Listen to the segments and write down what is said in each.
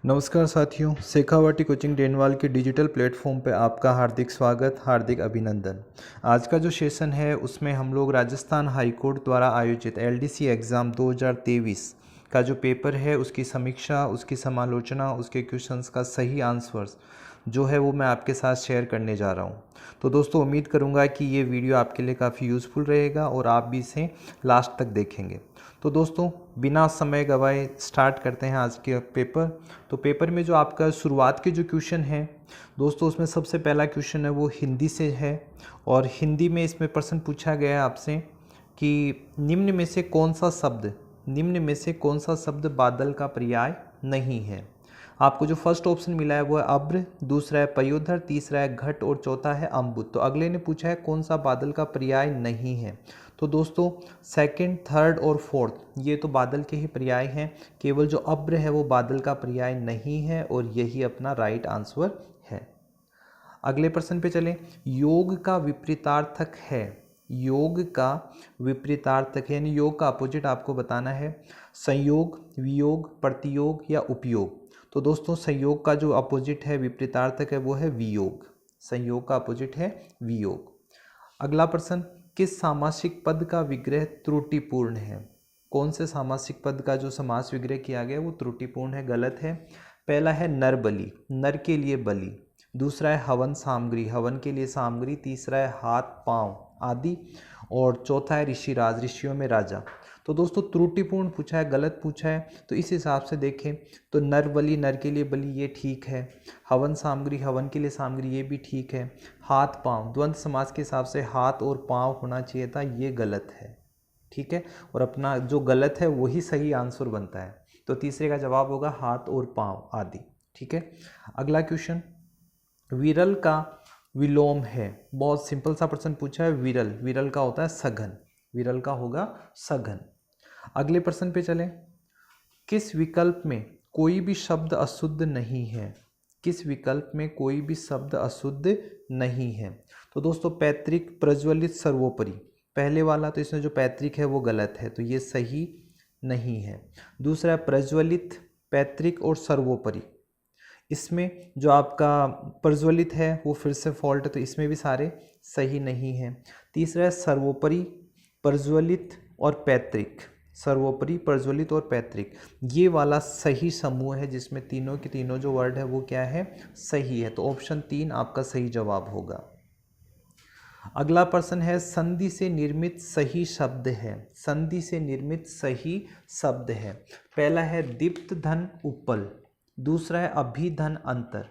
नमस्कार साथियों, शेखावाटी कोचिंग डेनवाल के डिजिटल प्लेटफॉर्म पे आपका हार्दिक स्वागत, हार्दिक अभिनंदन। आज का जो सेशन है उसमें हम लोग राजस्थान हाई कोर्ट द्वारा आयोजित एलडीसी एग्ज़ाम 2023 का जो पेपर है उसकी समीक्षा, उसकी समालोचना, उसके क्वेश्चंस का सही आंसर्स जो है वो मैं आपके साथ शेयर करने जा रहा हूँ। तो दोस्तों, उम्मीद करूँगा कि ये वीडियो आपके लिए काफ़ी यूज़फुल रहेगा और आप भी इसे लास्ट तक देखेंगे। तो दोस्तों, बिना समय गवाए स्टार्ट करते हैं आज के पेपर। तो पेपर में जो आपका शुरुआत के जो क्वेश्चन हैं दोस्तों, उसमें सबसे पहला क्वेश्चन है वो हिंदी से है और हिंदी में इसमें प्रश्न पूछा गया है आपसे कि निम्न में से कौन सा शब्द बादल का पर्याय नहीं है। आपको जो फर्स्ट ऑप्शन मिला है वो है अब्र, दूसरा है पयोधर, तीसरा है घट और चौथा है अम्बुद। तो अगले ने पूछा है कौन सा बादल का पर्याय नहीं है। तो दोस्तों, सेकंड, थर्ड और फोर्थ ये तो बादल के ही पर्याय हैं, केवल जो अब्र है वो बादल का पर्याय नहीं है और यही अपना राइट आंसर है। अगले प्रश्न पे चलें। योग का विपरीतार्थक है, योग का विपरीतार्थक यानी योग का अपोजिट आपको बताना है। संयोग, वियोग, प्रतियोग या उपयोग। तो दोस्तों, संयोग का जो अपोजिट है, विपरीतार्थक है, वो है वियोग। संयोग का अपोजिट है वियोग। अगला प्रश्न, किस सामासिक पद का विग्रह त्रुटिपूर्ण है। कौन से सामासिक पद का जो समास विग्रह किया गया वो त्रुटिपूर्ण है, गलत है। पहला है नर बलि, नर के लिए बलि। दूसरा है हवन सामग्री, हवन के लिए सामग्री। तीसरा है हाथ पांव आदि और चौथा है ऋषिराज, ऋषियों में राजा। तो दोस्तों, त्रुटिपूर्ण पूछा है, गलत पूछा है, तो इस हिसाब से देखें तो नर बलि, नर के लिए बलि, ये ठीक है। हवन सामग्री, हवन के लिए सामग्री, ये भी ठीक है। हाथ पांव, द्वंद्व समास के हिसाब से हाथ और पांव होना चाहिए था, ये गलत है। ठीक है, और अपना जो गलत है वही सही आंसर बनता है। तो तीसरे का जवाब होगा हाथ और पांव आदि। ठीक है। अगला क्वेश्चन, विरल का विलोम है। बहुत सिंपल सा प्रश्न पूछा है। विरल, विरल का होता है सघन, विरल का होगा सघन। अगले प्रश्न पे चलें। किस विकल्प में कोई भी शब्द अशुद्ध नहीं है। किस विकल्प में कोई भी शब्द अशुद्ध नहीं है। तो दोस्तों, पैतृक, प्रज्वलित, सर्वोपरि, पहले वाला तो इसमें जो पैतृक है वो गलत है, तो ये सही नहीं है। दूसरा प्रज्वलित, पैतृक और सर्वोपरि, इसमें जो आपका प्रज्वलित है वो फिर से फॉल्ट है, तो इसमें भी सारे सही नहीं है। तीसरा है सर्वोपरि, प्रज्वलित और पैतृक, सर्वोपरि, प्रज्वलित और पैतृक, ये वाला सही समूह है जिसमें तीनों के तीनों जो वर्ड है वो क्या है, सही है। तो ऑप्शन 3 आपका सही जवाब होगा। अगला प्रश्न है, संधि से निर्मित सही शब्द है। संधि से निर्मित सही शब्द है। पहला है दीप्त धन उपल, दूसरा है अभिधन अंतर,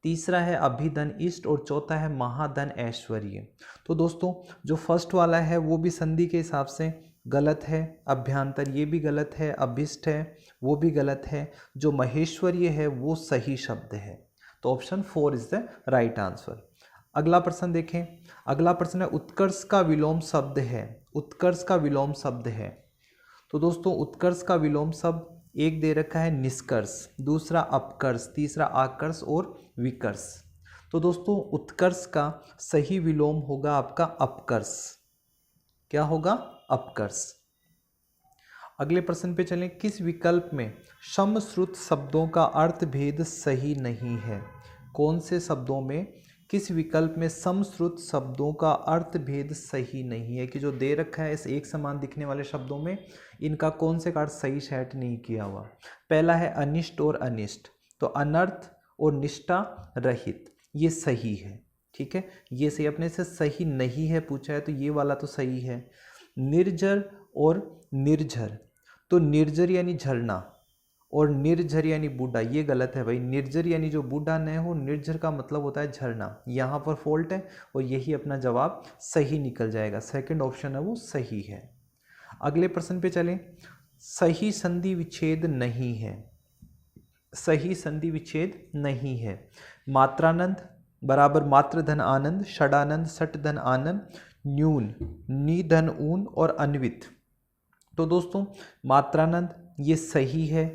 तीसरा है अभिधन इष्ट और चौथा है महाधन ऐश्वर्य। तो दोस्तों, जो फर्स्ट वाला है वो भी संधि के हिसाब से गलत है। अभ्यंतर ये भी गलत है, अभिष्ट है वो भी गलत है। जो महेश्वर्य है वो सही शब्द है। तो option 4 is the right answer. अगला प्रश्न देखें। अगला प्रश्न है, उत्कर्ष का विलोम शब्द है। उत्कर्ष का विलोम शब्द है। तो दोस्तों, उत्कर्ष का विलोम शब्द एक दे रखा है निष्कर्ष, दूसरा अपकर्ष, तीसरा आकर्ष और विकर्ष। तो दोस्तों, उत्कर्ष का सही विलोम होगा आपका अपकर्ष। क्या होगा, अपकर्ष। अगले प्रश्न पे चलें। किस विकल्प में समश्रुत शब्दों का अर्थ भेद सही नहीं है। कौन से शब्दों में, किस विकल्प में समश्रुत शब्दों का अर्थ भेद सही नहीं है, कि जो दे रखा है इस एक समान दिखने वाले शब्दों में इनका कौन से का अर्थ सही सेट नहीं किया हुआ। पहला है अनिष्ट और अनिष्ट, तो अनर्थ और निष्ठा रहित, ये सही है। ठीक है, ये सही, अपने से सही नहीं है पूछा है तो ये वाला तो सही है। निर्जर और निर्झर, तो निर्जर यानी झरना और निर्झर यानी बूढ़ा, ये गलत है भाई। निर्जर यानी जो बूढ़ा न हो, निर्झर का मतलब होता है झरना, यहाँ पर फॉल्ट है और यही अपना जवाब सही निकल जाएगा। सेकंड ऑप्शन है वो सही है। अगले प्रश्न पे चलें। सही संधि विच्छेद नहीं है। सही संधि विच्छेद नहीं है। मात्रानंद बराबर मात्र धन आनंद, षडानंद सट धन आनंद, न्यून नी धन ऊन और अन्वित। तो दोस्तों, मात्रानंद ये सही है।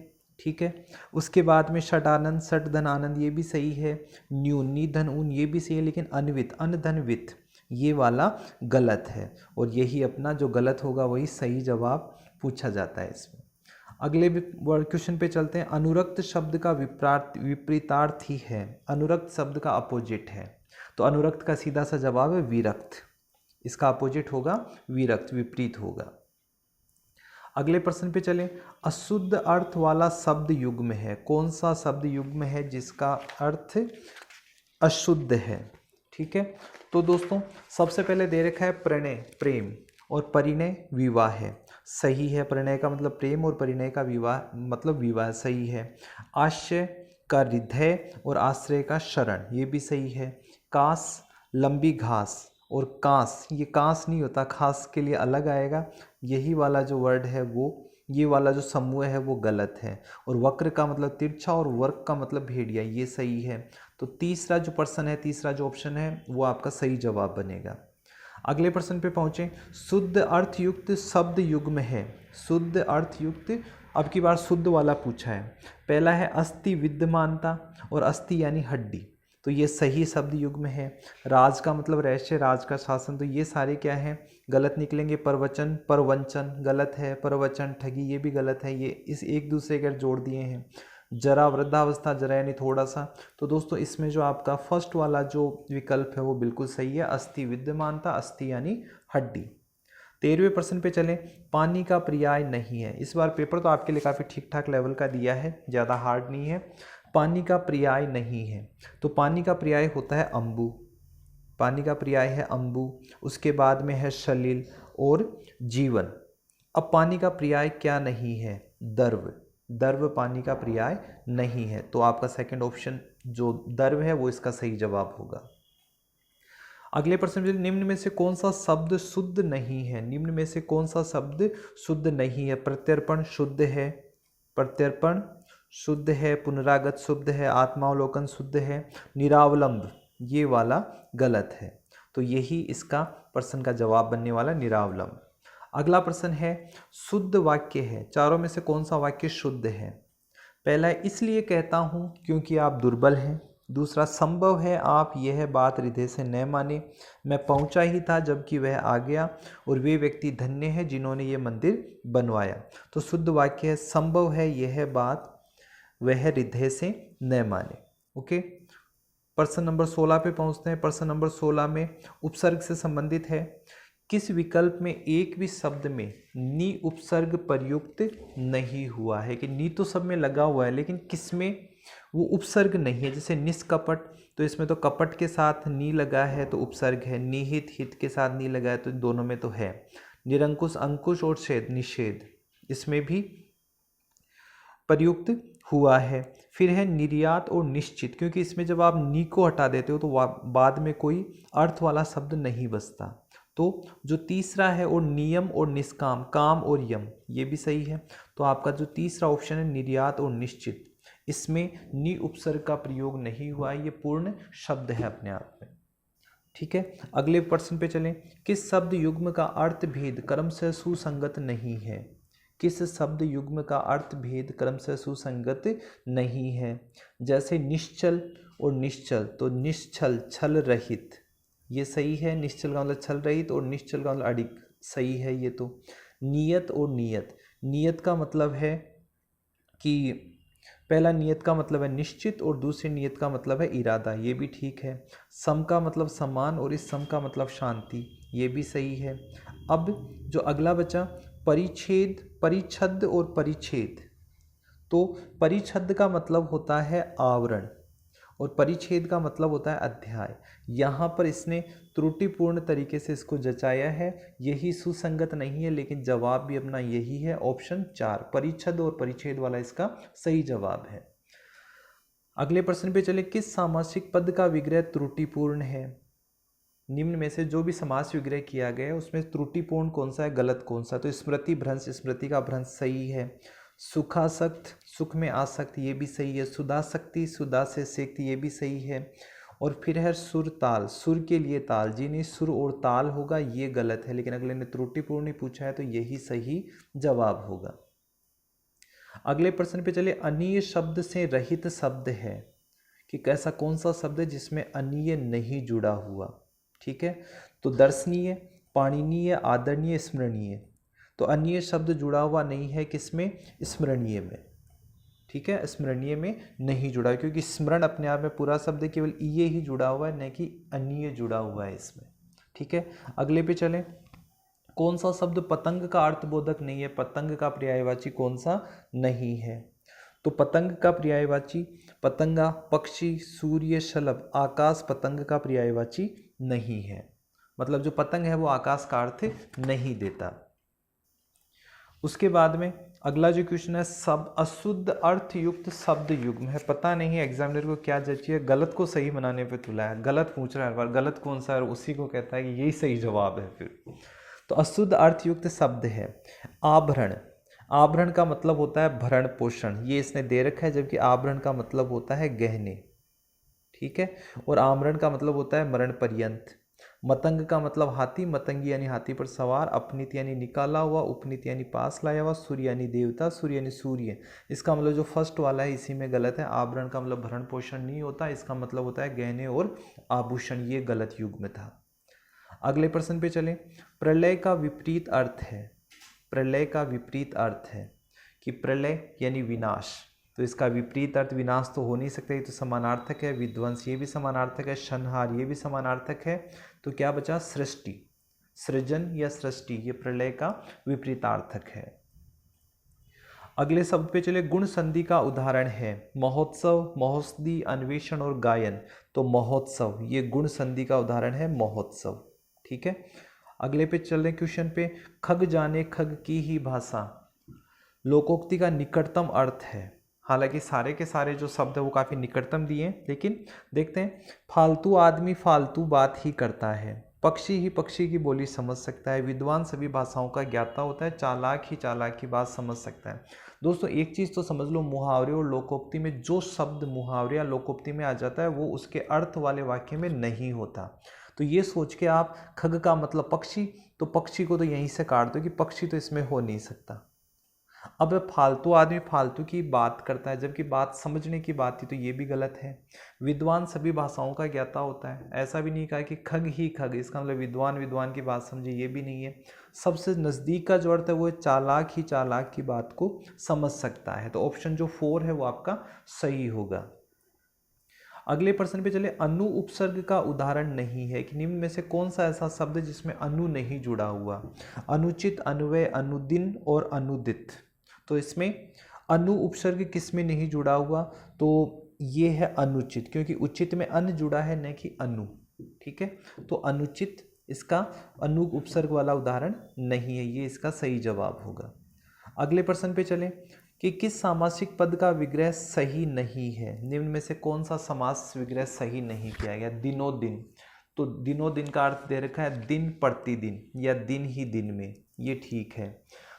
ठीक है, उसके बाद में षडानंद सट धन आनंद ये भी सही है। न्यून नी धन ऊन ये भी सही है, लेकिन अन्वित अन धन वित ये वाला गलत है और यही अपना जो गलत होगा वही सही जवाब पूछा जाता है इसमें। अगले वर्ड क्वेश्चन पे चलते हैं। अनुरक्त शब्द का विपरीतार्थ ही है, अनुरक्त शब्द का अपोजिट है, तो अनुरक्त का सीधा सा जवाब है विरक्त। इसका अपोजिट होगा विरक्त, विपरीत होगा। अगले प्रश्न पे चले। अशुद्ध अर्थ वाला शब्द युग्म है, कौन सा शब्द युग्म है जिसका अर्थ अशुद्ध है? ठीक है, तो दोस्तों सबसे पहले दे रखा है प्रणय प्रेम और परिणय विवाह है, सही है। प्रणय का मतलब प्रेम और परिणय का विवाह मतलब विवाह, सही है। आश्रय का हृदय और आश्रय का शरण, ये भी सही है। कास लंबी घास और कांस, ये कांस नहीं होता, खास के लिए अलग आएगा, यही वाला जो वर्ड है वो, ये वाला जो समूह है वो गलत है। और वक्र का मतलब तिरछा और वर्क का मतलब भेड़िया, ये सही है। तो तीसरा जो प्रश्न है, तीसरा जो ऑप्शन है वो आपका सही जवाब बनेगा। अगले प्रश्न पे पहुंचे। शुद्ध अर्थयुक्त शब्द युग्म है, शुद्ध अर्थयुक्त, अब की बार शुद्ध वाला पूछा है। पहला है अस्थि विद्यमानता और अस्थि यानी हड्डी, तो ये सही शब्द युग्म है। राज का मतलब रहस्य, राज का शासन, तो ये सारे क्या हैं, गलत निकलेंगे। परवचन परवंचन गलत है, परवचन ठगी ये भी गलत है, ये इस एक दूसरे के जोड़ दिए हैं। जरा वृद्धावस्था, जरा यानी थोड़ा सा, तो दोस्तों इसमें जो आपका फर्स्ट वाला जो विकल्प है वो बिल्कुल सही है, अस्थि विद्यमानता, अस्थि यानी हड्डी। 13वें प्रश्न पे चलें। पानी का पर्याय नहीं है, इस बार पेपर तो आपके लिए काफ़ी ठीक ठाक लेवल का दिया है, ज़्यादा हार्ड नहीं है। पानी का पर्याय नहीं है, तो पानी का पर्याय होता है अम्बु, पानी का पर्याय है अम्बु, उसके बाद में है सलिल और जीवन। अब पानी का पर्याय क्या नहीं है, दर्व, दर्व पानी का पर्याय नहीं है, तो आपका सेकंड ऑप्शन जो दर्व है वो इसका सही जवाब होगा। अगले प्रश्न में, निम्न में से कौन सा शब्द शुद्ध नहीं है, निम्न में से कौन सा शब्द शुद्ध नहीं है? प्रत्यर्पण शुद्ध है, प्रत्यर्पण शुद्ध है, पुनरागत शुद्ध है, आत्मावलोकन शुद्ध है, निरावलंब ये वाला गलत है, तो यही इसका प्रश्न का जवाब बनने वाला निरावलंब। अगला प्रश्न है शुद्ध वाक्य है, चारों में से कौन सा वाक्य शुद्ध है? पहला है इसलिए कहता हूँ क्योंकि आप दुर्बल हैं। दूसरा, संभव है आप यह बात हृदय से न माने, मैं पहुंचा ही था जबकि वह आ गया, और वे व्यक्ति धन्य है जिन्होंने ये मंदिर बनवाया। तो शुद्ध वाक्य है संभव है यह बात वह हृदय से न माने। ओके, प्रश्न नंबर 16 पे पहुंचते हैं। प्रश्न नंबर 16 में उपसर्ग से संबंधित है। किस विकल्प में एक भी शब्द में नी उपसर्ग प्रयुक्त नहीं हुआ है? कि नी तो सब में लगा हुआ है लेकिन किस में वो उपसर्ग नहीं है? जैसे निष्कपट, तो इसमें तो कपट के साथ नी लगा है तो उपसर्ग है, निहित हित के साथ नी लगा है तो दोनों में तो है। निरंकुश अंकुश और छेद निषेध, इसमें भी प्रयुक्त हुआ है। फिर है निर्यात और निश्चित, क्योंकि इसमें जब आप नी को हटा देते हो तो बाद में कोई अर्थ वाला शब्द नहीं बचता। तो जो तीसरा है और नियम और निष्काम, काम और यम, ये भी सही है। तो आपका जो तीसरा ऑप्शन है निर्यात और निश्चित, इसमें नि उपसर्ग का प्रयोग नहीं हुआ है, ये पूर्ण शब्द है अपने आप में। ठीक है, अगले प्रश्न पे चलें। किस शब्द युग्म का अर्थ भेद क्रम से सुसंगत नहीं है? किस शब्द युग्म का अर्थ भेद क्रम से सुसंगत नहीं है? जैसे निश्चल और निश्चल, तो निश्चल छल रहित, ये सही है। निश्चल का मतलब छल रहित और निश्चल का मतलब अडिग, सही है ये तो। नियत और नियत, नियत का मतलब है कि पहला नियत का मतलब है निश्चित और दूसरी नियत का मतलब है इरादा, ये भी ठीक है। सम का मतलब समान और इस सम का मतलब शांति, ये भी सही है। अब जो अगला बचा परिच्छेद, परिच्छद और परिच्छेद, तो परिच्छद का मतलब होता है आवरण और परिच्छेद का मतलब होता है अध्याय। यहाँ पर इसने त्रुटिपूर्ण तरीके से इसको जचाया है, यही सुसंगत नहीं है, लेकिन जवाब भी अपना यही है, ऑप्शन 4 परिच्छद और परिच्छेद वाला इसका सही जवाब है। अगले प्रश्न पे चले। किस सामासिक पद का विग्रह त्रुटिपूर्ण है? निम्न में से जो भी समास विग्रह किया गया है उसमें त्रुटिपूर्ण कौन सा है, गलत कौन सा? तो स्मृति भ्रंश, स्मृति का भ्रंश सही है। सुखासक्त, सुख में आसक्त, ये भी सही है। सुधाशक्ति, सुधा से सेक्त, ये भी सही है। और फिर है सुर ताल, सुर के लिए ताल, जी नहीं सुर और ताल होगा, ये गलत है, लेकिन अगले ने त्रुटिपूर्ण ही पूछा है तो यही सही जवाब होगा। अगले प्रश्न पे चले। अनीय शब्द से रहित शब्द है, कि कैसा कौन सा शब्द है जिसमें अनीय नहीं जुड़ा हुआ? ठीक है, तो दर्शनीय, पाणनीय, आदरणीय, स्मरणीय, तो अन्य शब्द जुड़ा हुआ नहीं है किसमें, स्मरणीय में। ठीक है, स्मरणीय में नहीं जुड़ा, क्योंकि स्मरण अपने आप में पूरा शब्द है, केवल ये ही जुड़ा हुआ है, न कि अन्य जुड़ा हुआ है इसमें। ठीक है, अगले पे चलें। कौन सा शब्द पतंग का अर्थबोधक नहीं है, पतंग का पर्यायवाची कौन सा नहीं है? तो पतंग का पर्यायवाची पतंगा, पक्षी, सूर्य, शलभ, आकाश पतंग का पर्यायवाची नहीं है। मतलब जो पतंग है वो आकाश का अर्थ नहीं देता। उसके बाद में अगला जो क्वेश्चन है, सब अशुद्ध अर्थ युक्त शब्द युग्म है। पता नहीं एग्जामिनर को क्या जची है, गलत को सही बनाने पे तुला है, गलत पूछ रहा है हर बार, गलत कौन सा है उसी को कहता है कि यही सही जवाब है फिर। तो अशुद्ध अर्थ युक्त शब्द है आभरण। आभरण का मतलब होता है भरण पोषण, ये इसने दे रखा है, जबकि आभरण का मतलब होता है गहने। ठीक है, और आमरण का मतलब होता है मरण पर्यंत। मतंग का मतलब हाथी, मतंगी यानी हाथी पर सवार, अपनीत यानी निकाला हुआ, उपनीत यानी पास लाया हुआ, सूर्य यानी देवता, सूर्य यानी सूर्य। इसका मतलब जो फर्स्ट वाला है इसी में गलत है। आभरण का मतलब भरण पोषण नहीं होता, इसका मतलब होता है गहने और आभूषण, ये गलत युग में था। अगले प्रश्न पे चलें। प्रलय का विपरीत अर्थ है, प्रलय का विपरीत अर्थ है कि प्रलय यानी विनाश, तो इसका विपरीत अर्थ विनाश तो हो नहीं सकता, ये तो समानार्थक है। विध्वंस ये भी समानार्थक है, संहार ये भी समानार्थक है। तो क्या बचा, सृष्टि, सृजन या सृष्टि, ये प्रलय का विपरीतार्थक है। अगले शब्द पे चले। गुण संधि का उदाहरण है महोत्सव, महोत्सवी, अन्वेषण और गायन। तो महोत्सव ये गुण संधि का उदाहरण है, महोत्सव। ठीक है, अगले पे चल रहे क्वेश्चन पे। खग जाने खग की ही भाषा, लोकोक्ति का निकटतम अर्थ है। हालांकि सारे के सारे जो शब्द है वो काफ़ी निकटतम दिए हैं, लेकिन देखते हैं। फालतू आदमी फालतू बात ही करता है, पक्षी ही पक्षी की बोली समझ सकता है, विद्वान सभी भाषाओं का ज्ञाता होता है, चालाक ही चालाक की बात समझ सकता है। दोस्तों एक चीज़ तो समझ लो, मुहावरे और लोकोक्ति में जो शब्द मुहावरे या लोकोक्ति में आ जाता है वो उसके अर्थ वाले वाक्य में नहीं होता। तो ये सोच के आप खग का मतलब पक्षी, तो पक्षी को तो यहीं से काट दो कि पक्षी तो इसमें हो नहीं सकता। अब फालतू आदमी फालतू की बात करता है, जबकि बात समझने की बात थी, तो ये भी गलत है। विद्वान सभी भाषाओं का ज्ञाता होता है, ऐसा भी नहीं कहा कि खग ही खग, इसका मतलब विद्वान विद्वान की बात समझे, ये भी नहीं है। सबसे नज़दीक का जो अर्थ है वो चालाक ही चालाक की बात को समझ सकता है। तो ऑप्शन जो 4 है वो आपका सही होगा। अगले प्रश्न पे चले। अनु उपसर्ग का उदाहरण नहीं है कि निम्न में से कौन सा ऐसा शब्द है जिसमें अनु नहीं जुड़ा हुआ? अनुचित, अनुव्यय, अनुदिन और अनुदित। तो इसमें अनु उपसर्ग किस में नहीं जुड़ा हुआ? तो ये है अनुचित, क्योंकि उचित में अन जुड़ा है, न कि अनु। ठीक है, तो अनुचित इसका अनु उपसर्ग वाला उदाहरण नहीं है, ये इसका सही जवाब होगा। अगले प्रश्न पे चलें कि किस सामासिक पद का विग्रह सही नहीं है? निम्न में से कौन सा समास विग्रह सही नहीं किया गया? दिनों दिन, तो दिनों दिन का अर्थ दे रखा है दिन प्रतिदिन या दिन ही दिन में, ये ठीक है।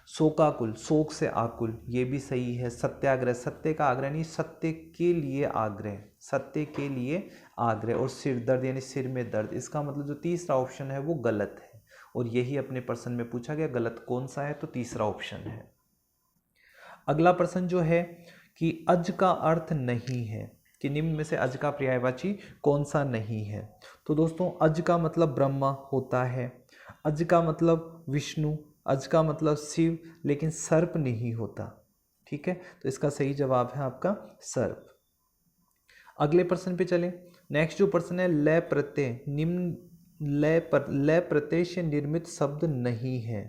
शोकाकुल, शोक से आकुल, ये भी सही है। सत्याग्रह, सत्य का आग्रह नहीं, सत्य के लिए आग्रह, सत्य के लिए आग्रह। और सिर दर्द यानी सिर में दर्द, इसका मतलब जो तीसरा ऑप्शन है वो गलत है, और यही अपने प्रश्न में पूछा गया गलत कौन सा है, तो तीसरा ऑप्शन है। अगला प्रश्न जो है कि अज का अर्थ नहीं है, कि निम्न में से अज का पर्यायवाची कौन सा नहीं है? तो दोस्तों अज का मतलब ब्रह्मा होता है, अज का मतलब विष्णु, अज का मतलब शिव, लेकिन सर्प नहीं होता। ठीक है, तो इसका सही जवाब है आपका सर्प। अगले प्रश्न पे चलें। नेक्स्ट जो प्रश्न है, लय प्रत्यय, निम्न लय प्रत्यय से निर्मित शब्द नहीं है।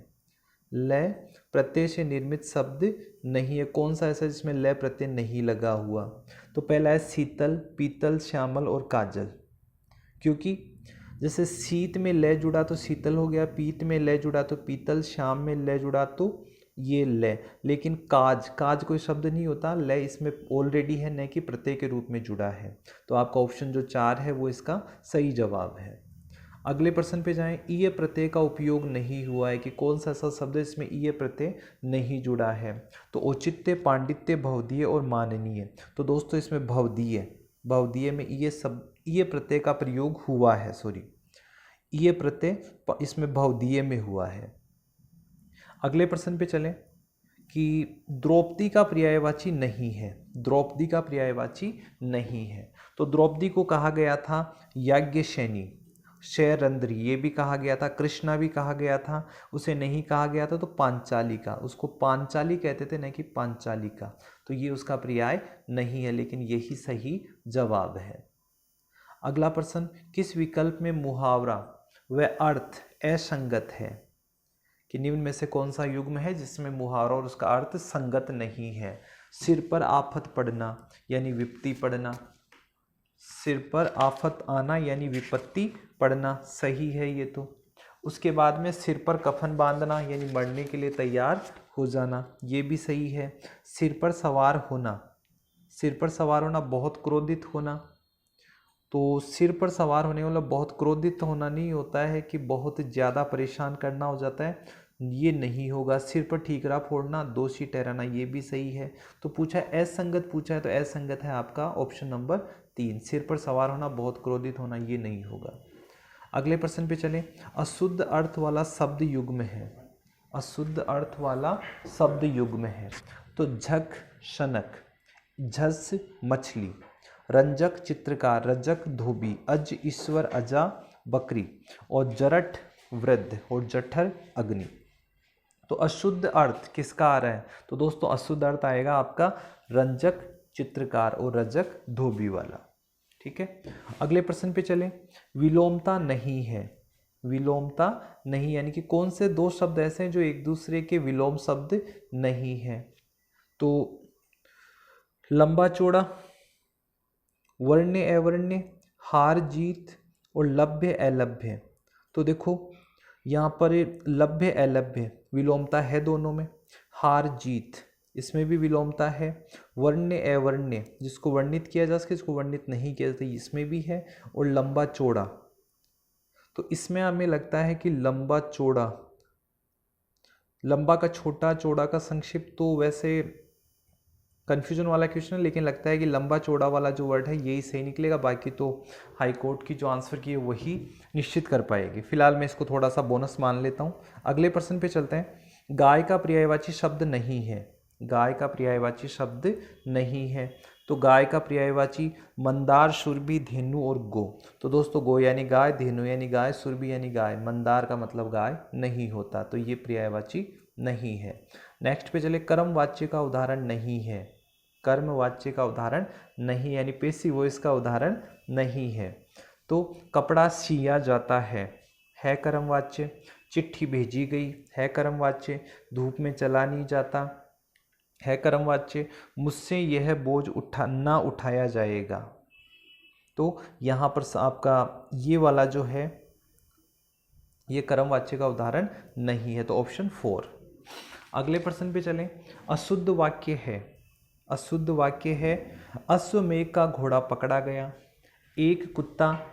लय प्रत्यय से निर्मित शब्द नहीं है, कौन सा ऐसा जिसमें लय प्रत्यय नहीं लगा हुआ? तो पहला है शीतल, पीतल, श्यामल और काजल। क्योंकि जैसे शीत में लय जुड़ा तो शीतल हो गया, पीत में लय जुड़ा तो पीतल, श्याम में लय जुड़ा तो ये लय। लेकिन काज, काज कोई शब्द नहीं होता, लय इसमें ऑलरेडी है, न कि प्रत्यय के रूप में जुड़ा है। तो आपका ऑप्शन जो 4 है वो इसका सही जवाब है। अगले प्रश्न पे जाएं। ईय प्रत्यय का उपयोग नहीं हुआ है, कि कौन सा ऐसा शब्द है इसमें ईय प्रत्यय नहीं जुड़ा है? तो औचित्य, पांडित्य, भवदीय और माननीय। तो दोस्तों इसमें भवदीय, भवदीय में ईय प्रत्यय का प्रयोग हुआ है, सॉरी ईय प्रत्यय इसमें भवदीय में हुआ है। अगले प्रश्न पे चलें कि द्रौपदी का पर्यायवाची नहीं है, द्रौपदी का पर्यायवाची नहीं है। तो द्रौपदी को कहा गया था याज्ञसेनी, शैरंद्री ये भी कहा गया था, कृष्णा भी कहा गया था, उसे नहीं कहा गया था तो पांचालिका, उसको पांचाली कहते थे नहीं कि पांचालिका, तो ये उसका पर्याय नहीं है, लेकिन यही सही जवाब है। अगला प्रश्न, किस विकल्प में मुहावरा व अर्थ असंगत है? कि निम्न में से कौन सा युग्म है जिसमें मुहावरा और उसका अर्थ संगत नहीं है? सिर पर आफत पड़ना यानी विपत्ति पड़ना, सिर पर आफत आना यानी विपत्ति पड़ना, सही है ये तो। उसके बाद में सिर पर कफन बांधना यानी मरने के लिए तैयार हो जाना, ये भी सही है। सिर पर सवार होना, सिर पर सवार होना बहुत क्रोधित होना, तो सिर पर सवार होने वाला बहुत क्रोधित होना नहीं होता है कि बहुत ज़्यादा परेशान करना हो जाता है, ये नहीं होगा। सिर पर ठीकरा फोड़ना, दोषी ठहराना, ये भी सही है। तो पूछा है असंगत, पूछा है तो असंगत है आपका ऑप्शन नंबर 3, सिर पर सवार होना बहुत क्रोधित होना, ये नहीं होगा। अगले प्रश्न पे चलें, अशुद्ध अर्थ वाला शब्द युग्म है, अशुद्ध अर्थ वाला शब्द युग्म है तो झक शनक, झस मछली, रंजक चित्रकार, रजक धोबी, अज ईश्वर अजा बकरी, और जरठ वृद्ध, और जठर अग्नि। तो अशुद्ध अर्थ किसका आ रहा है? तो दोस्तों अशुद्ध अर्थ आएगा आपका रंजक चित्रकार और रजक धोबी वाला। ठीक है, अगले प्रश्न पे चलें, विलोमता नहीं है, विलोमता नहीं यानी कि कौन से दो शब्द ऐसे हैं जो एक दूसरे के विलोम शब्द नहीं है? तो लंबा चौड़ा, वर्ण्य अवर्ण्य, हार जीत, और लभ्य अलभ्य। तो देखो यहाँ पर लभ्य अलभ्य विलोमता है दोनों में, हार जीत इसमें भी विलोमता है, वर्ण्य अवर्ण्य जिसको वर्णित किया जा सके जिसको वर्णित नहीं किया जाता इसमें भी है, और लंबा चौड़ा, तो इसमें हमें लगता है कि लंबा चौड़ा, लंबा का छोटा, चौड़ा का संक्षिप्त, तो वैसे कन्फ्यूजन वाला क्वेश्चन है, लेकिन लगता है कि लंबा चौड़ा वाला जो वर्ड है यही सही निकलेगा, बाकी तो हाई कोर्ट की जो आंसर की है वही निश्चित कर पाएगी। फिलहाल मैं इसको थोड़ा सा बोनस मान लेता हूँ। अगले प्रश्न पे चलते हैं, गाय का पर्यायवाची शब्द नहीं है, गाय का पर्यायवाची शब्द नहीं है, तो गाय का पर्यायवाची मंदार, सुरभि, धेनु और गो। तो दोस्तों गो यानी गाय, धेनु यानी गाय, सुरभि यानी गाय, मंदार का मतलब गाय नहीं होता, तो ये पर्यायवाची नहीं है। नेक्स्ट पे चले, कर्म वाच्य का उदाहरण नहीं है, कर्म वाच्य का उदाहरण नहीं यानी पेसिव वॉइस का उदाहरण नहीं है। तो कपड़ा सिया जाता है कर्म वाच्य, चिट्ठी भेजी गई है कर्म वाच्य, धूप में चला नहीं जाता है कर्म वाच्य, मुझसे यह बोझ ना उठाया जाएगा, तो यहाँ पर आपका ये वाला जो है ये कर्म वाच्य का उदाहरण नहीं है, तो ऑप्शन 4। अगले प्रश्न पे चलें, अशुद्ध वाक्य है, अशुद्ध वाक्य है, अश्वमेघ का घोड़ा पकड़ा गया, एक कुत्ता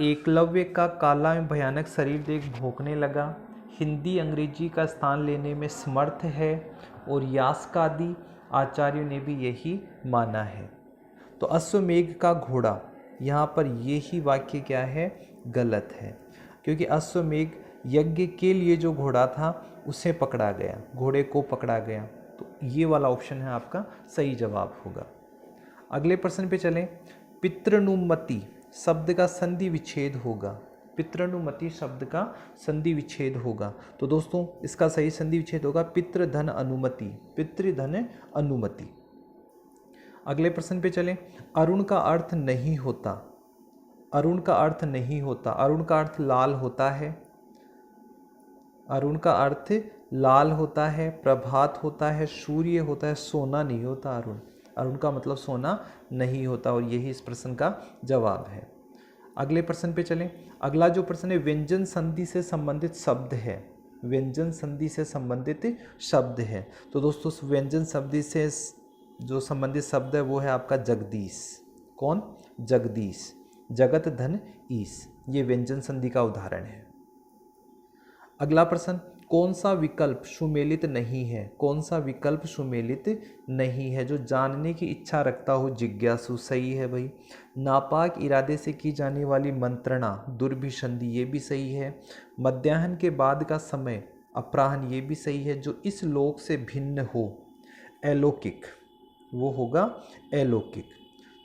एकलव्य का काला में भयानक शरीर देख भौंकने लगा, हिंदी अंग्रेजी का स्थान लेने में समर्थ है, और यास्कादि आचार्यों ने भी यही माना है। तो अश्वमेघ का घोड़ा, यहाँ पर यही वाक्य क्या है? गलत है, क्योंकि अश्वमेघ यज्ञ के लिए जो घोड़ा था उसे पकड़ा गया, घोड़े को पकड़ा गया, तो ये वाला ऑप्शन है आपका सही जवाब होगा। अगले प्रश्न पे चलें, पितृनुमति शब्द का संधि विच्छेद होगा, पितृनुमति शब्द का संधि विच्छेद होगा, तो दोस्तों इसका सही संधि विच्छेद होगा पितृधन अनुमति, पितृधन अनुमति। अगले प्रश्न पे चलें, अरुण का अर्थ नहीं होता, अरुण का अर्थ नहीं होता, अरुण का अर्थ लाल होता है, अरुण का अर्थ लाल होता है, प्रभात होता है, सूर्य होता है, सोना नहीं होता अरुण, अरुण का मतलब सोना नहीं होता, और यही इस प्रश्न का जवाब है। अगले प्रश्न पे चलें, अगला जो प्रश्न है व्यंजन संधि से संबंधित शब्द है, व्यंजन संधि से संबंधित शब्द है, तो दोस्तों व्यंजन संधि से जो संबंधित शब्द है वो है आपका जगदीश। कौन? जगदीश, जगत धन ईश, ये व्यंजन संधि का उदाहरण है। अगला प्रश्न, कौन सा विकल्प सुमेलित नहीं है, कौन सा विकल्प सुमेलित नहीं है? जो जानने की इच्छा रखता हो जिज्ञासु, सही है भाई। नापाक इरादे से की जाने वाली मंत्रणा दुर्भिसंधि, ये भी सही है। मध्याह्न के बाद का समय अपराह्न, ये भी सही है। जो इस लोक से भिन्न हो अलौकिक, वो होगा अलौकिक।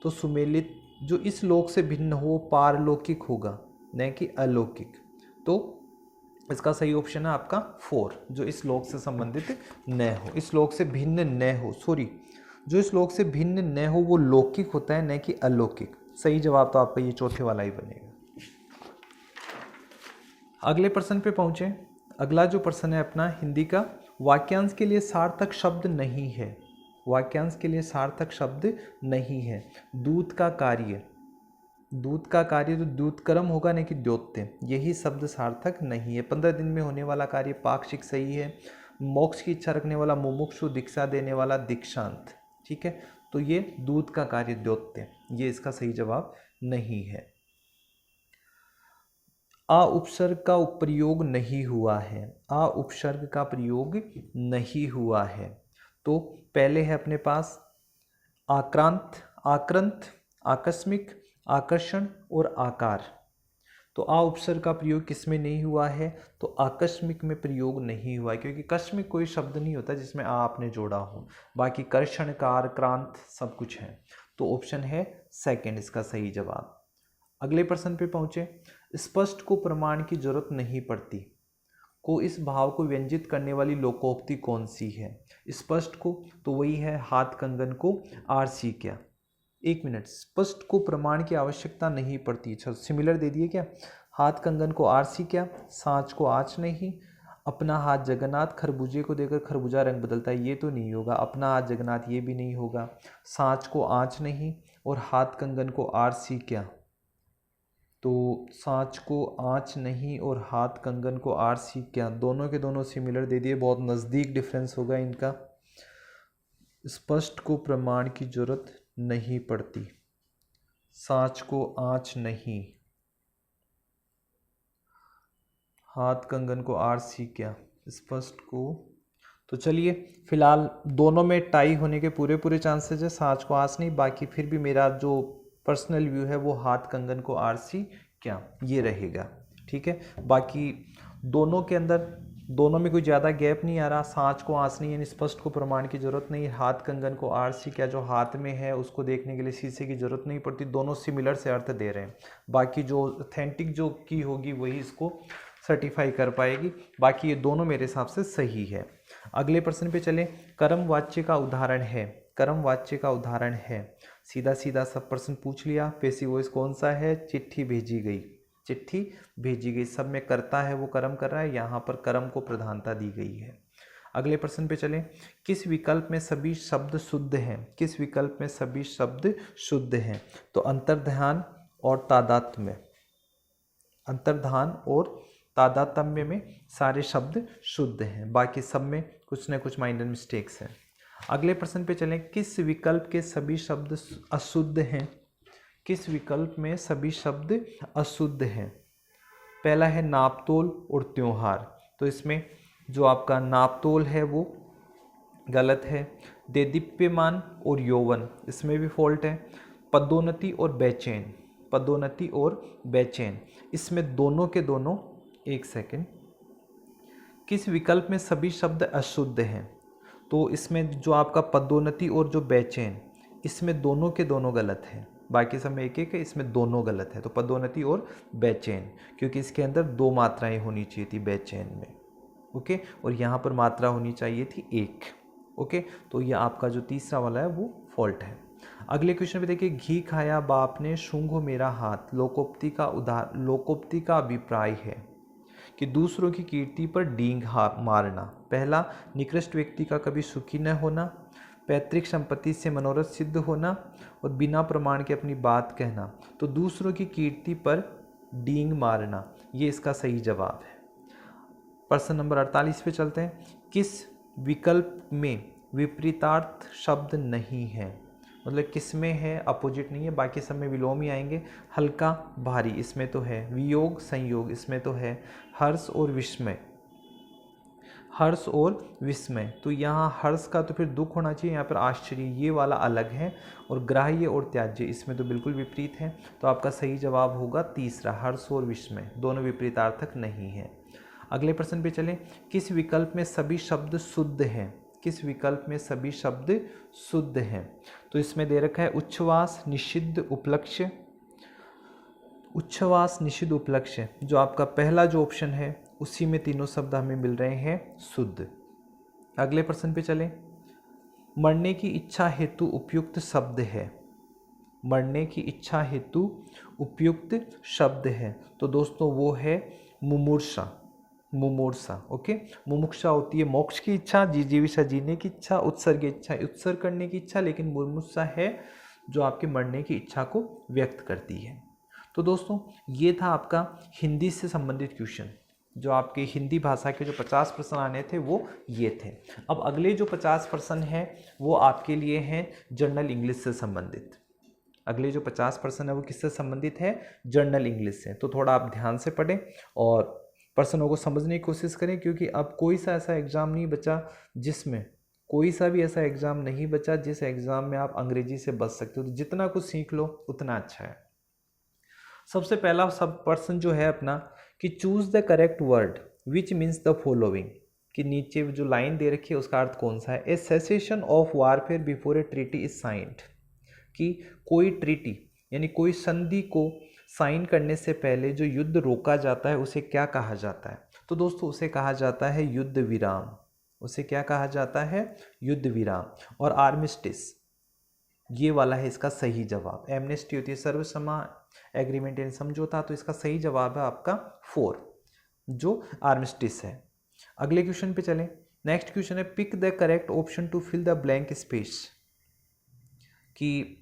तो सुमेलित जो इस लोक से भिन्न हो पारलौकिक होगा, न कि अलौकिक। तो इसका सही ऑप्शन है आपका 4, जो इस लोक से संबंधित न हो, इस लोक से भिन्न न हो, सॉरी, जो इस लोक से भिन्न न हो वो लौकिक होता है, न कि अलौकिक। सही जवाब तो आपका ये चौथे वाला ही बनेगा। अगले प्रश्न पे पहुंचे। अगला जो प्रश्न है अपना हिंदी का, वाक्यांश के लिए सार्थक शब्द नहीं है, वाक्यांश के लिए सार्थक शब्द नहीं है। दूत का कार्य, दूत का कार्य तो दूतकर्म होगा, नहीं कि द्योत्य, यही शब्द सार्थक नहीं है। 15 दिन में होने वाला कार्य पाक्षिक सही है। मोक्ष की इच्छा रखने वाला मुमुक्षु, दीक्षा देने वाला दीक्षांत, ठीक है। तो ये दूत का कार्य द्योत्य, ये इसका सही जवाब नहीं है। आ उपसर्ग का प्रयोग नहीं हुआ है, आ उपसर्ग का प्रयोग नहीं हुआ है। तो पहले है अपने पास आक्रांत, आक्रंत, आकस्मिक, आकर्षण और आकार। तो आ उपसर्ग का प्रयोग किसमें नहीं हुआ है? तो आकस्मिक में प्रयोग नहीं हुआ है, क्योंकि कस्मिक कोई शब्द नहीं होता जिसमें आ आपने जोड़ा हो। बाकी कर्षण, कार, क्रांत सब कुछ है। तो ऑप्शन है सेकंड इसका सही जवाब। अगले प्रश्न पे पहुंचे। स्पष्ट को प्रमाण की जरूरत नहीं पड़ती को इस भाव को व्यंजित करने वाली लोकोक्ति कौन सी है? स्पष्ट को तो वही है हाथ कंगन को आरसी क्या। एक मिनट, स्पष्ट को प्रमाण की आवश्यकता नहीं पड़ती। अच्छा सिमिलर दे दिए क्या? हाथ कंगन को आरसी क्या, सांच को आँच नहीं, अपना हाथ जगन्नाथ, खरबूजे को देकर खरबूजा रंग बदलता है, ये तो नहीं होगा। अपना हाथ जगन्नाथ ये भी नहीं होगा। सांच को आँच नहीं और हाथ कंगन को आरसी क्या, तो सांच को आँच नहीं और हाथ कंगन को आरसी क्या, दोनों के दोनों सिमिलर दे दिए, बहुत नज़दीक डिफरेंस होगा इनका। स्पष्ट को प्रमाण की जरूरत नहीं पड़ती, सांच को आँच नहीं, हाथ कंगन को आरसी क्या, स्पष्ट को। तो चलिए फिलहाल दोनों में टाई होने के पूरे पूरे चांसेस है, सांच को आँच नहीं। बाकी फिर भी मेरा जो पर्सनल व्यू है वो हाथ कंगन को आरसी क्या ये रहेगा, ठीक है। बाकी दोनों के अंदर, दोनों में कोई ज़्यादा गैप नहीं आ रहा। सांच को आँच नहीं यानी स्पष्ट को प्रमाण की जरूरत नहीं, हाथ कंगन को आरसी क्या जो हाथ में है उसको देखने के लिए शीशे की जरूरत नहीं पड़ती। दोनों सिमिलर से अर्थ दे रहे हैं। बाकी जो ऑथेंटिक जो की होगी वही इसको सर्टिफाई कर पाएगी। बाकी ये दोनों मेरे हिसाब से सही है। अगले प्रश्न पे चलें। कर्म वाच्य का उदाहरण है, कर्म वाच्य का उदाहरण है। सीधा सीधा सब प्रश्न पूछ लिया। पेशी वॉइस कौन सा है? चिट्ठी भेजी गई, चिट्ठी भेजी गई। सब में करता है वो कर्म कर रहा है, यहाँ पर कर्म को प्रधानता दी गई है। अगले प्रश्न पे चलें। किस विकल्प में सभी शब्द शुद्ध हैं? किस विकल्प में सभी शब्द शुद्ध हैं? तो अंतर्ध्यान और तादात्म्य, अंतर्धान और तादात्म्य में सारे शब्द शुद्ध हैं। बाकी सब में कुछ न कुछ माइनर मिस्टेक्स हैं। अगले प्रश्न पे चलें। किस विकल्प के सभी शब्द अशुद्ध हैं? किस विकल्प में सभी शब्द अशुद्ध हैं? पहला है नापतोल और त्योहार, तो इसमें जो आपका नापतोल है वो गलत है। देदीप्यमान और यौवन, इसमें भी फॉल्ट है। पदोन्नति और बेचैन, पदोन्नति और बेचैन, इसमें दोनों के दोनों, एक सेकंड, किस विकल्प में सभी शब्द अशुद्ध हैं? तो इसमें जो आपका पदोन्नति और जो बेचैन, इसमें दोनों के दोनों गलत हैं। बाकी सब में एक एक है, इसमें दोनों गलत है। तो पदोन्नति और बेचैन, क्योंकि इसके अंदर 2 मात्राएं होनी चाहिए थी बेचैन में, ओके, और यहाँ पर मात्रा होनी चाहिए थी 1, ओके। तो ये आपका जो तीसरा वाला है वो फॉल्ट है। अगले क्वेश्चन पे देखिए। घी खाया बाप ने सूंघो मेरा हाथ, लोकोक्ति का अभिप्राय है कि दूसरों की कीर्ति पर डींग मारना। पहला, निकृष्ट व्यक्ति का कभी सुखी न होना, पैतृक संपत्ति से मनोरथ सिद्ध होना और बिना प्रमाण के अपनी बात कहना। तो दूसरों की कीर्ति पर डींग मारना, ये इसका सही जवाब है। प्रश्न नंबर 48 पे चलते हैं। किस विकल्प में विपरीतार्थ शब्द नहीं है? मतलब किस में है, अपोजिट नहीं है। बाकी सब में विलोम ही आएंगे। हल्का भारी, इसमें तो है। वियोग संयोग, इसमें तो है। हर्ष और विस्मय, हर्ष और विस्मय, तो यहाँ हर्ष का तो फिर दुख होना चाहिए, यहाँ पर आश्चर्य, ये वाला अलग है। और ग्राह्य और त्याज्य, इसमें तो बिल्कुल विपरीत है। तो आपका सही जवाब होगा तीसरा, हर्ष और विस्मय, दोनों विपरीतार्थक नहीं है। अगले प्रश्न पे चलें। किस विकल्प में सभी शब्द शुद्ध हैं? किस विकल्प में सभी शब्द शुद्ध हैं? तो इसमें दे रखा है उच्छ्वास, निषिद्ध, उपलक्ष्य। उच्छ्वास, निषिद्ध, उपलक्ष्य, जो आपका पहला जो ऑप्शन है उसी में तीनों शब्द हमें मिल रहे हैं शुद्ध। अगले प्रश्न पे चलें। मरने की इच्छा हेतु उपयुक्त शब्द है। मरने की इच्छा हेतु उपयुक्त शब्द है तो दोस्तों वो है मुमूर्षा। मुमूर्षा, ओके। मुमुक्षा होती है मोक्ष की इच्छा, जिजीविषा जीने की इच्छा, उत्सर्ग इच्छा उत्सर्ग करने की इच्छा, लेकिन मुमूर्षा है जो आपके मरने की इच्छा को व्यक्त करती है। तो दोस्तों ये था आपका हिंदी से संबंधित क्वेश्चन। जो आपके हिंदी भाषा के जो 50 प्रश्न आने थे वो ये थे। अब अगले जो 50 प्रश्न हैं वो आपके लिए हैं जनरल इंग्लिश से संबंधित। अगले जो 50% है वो किससे संबंधित है? जनरल इंग्लिश से। तो थोड़ा आप ध्यान से पढ़ें और प्रश्नों को समझने की कोशिश करें, क्योंकि अब कोई सा ऐसा एग्ज़ाम नहीं बचा जिसमें कोई सा भी ऐसा एग्ज़ाम नहीं बचा जिस एग्ज़ाम में आप अंग्रेजी से बच सकते हो। तो जितना कुछ सीख लो उतना अच्छा है। सबसे पहला सब प्रश्न जो है अपना कि choose the correct word which means the following, कि नीचे जो लाइन दे रखी है उसका अर्थ कौन सा है? A cessation of warfare before a treaty is signed, कि कोई ट्रीटी यानी कोई संधि को साइन करने से पहले जो युद्ध रोका जाता है उसे क्या कहा जाता है? तो दोस्तों उसे कहा जाता है युद्ध विराम। उसे क्या कहा जाता है? युद्ध विराम। और आर्मिस्टिस ये वाला है इसका सही जवाब। एमनेस्टी होती है सर्वसम्मा एग्रीमेंट यानी समझौता, तो इसका सही जवाब है आपका 4 जो आर्मिस्टिस है। अगले क्वेश्चन पे चलें। नेक्स्ट क्वेश्चन है pick the correct option to fill the blank space, कि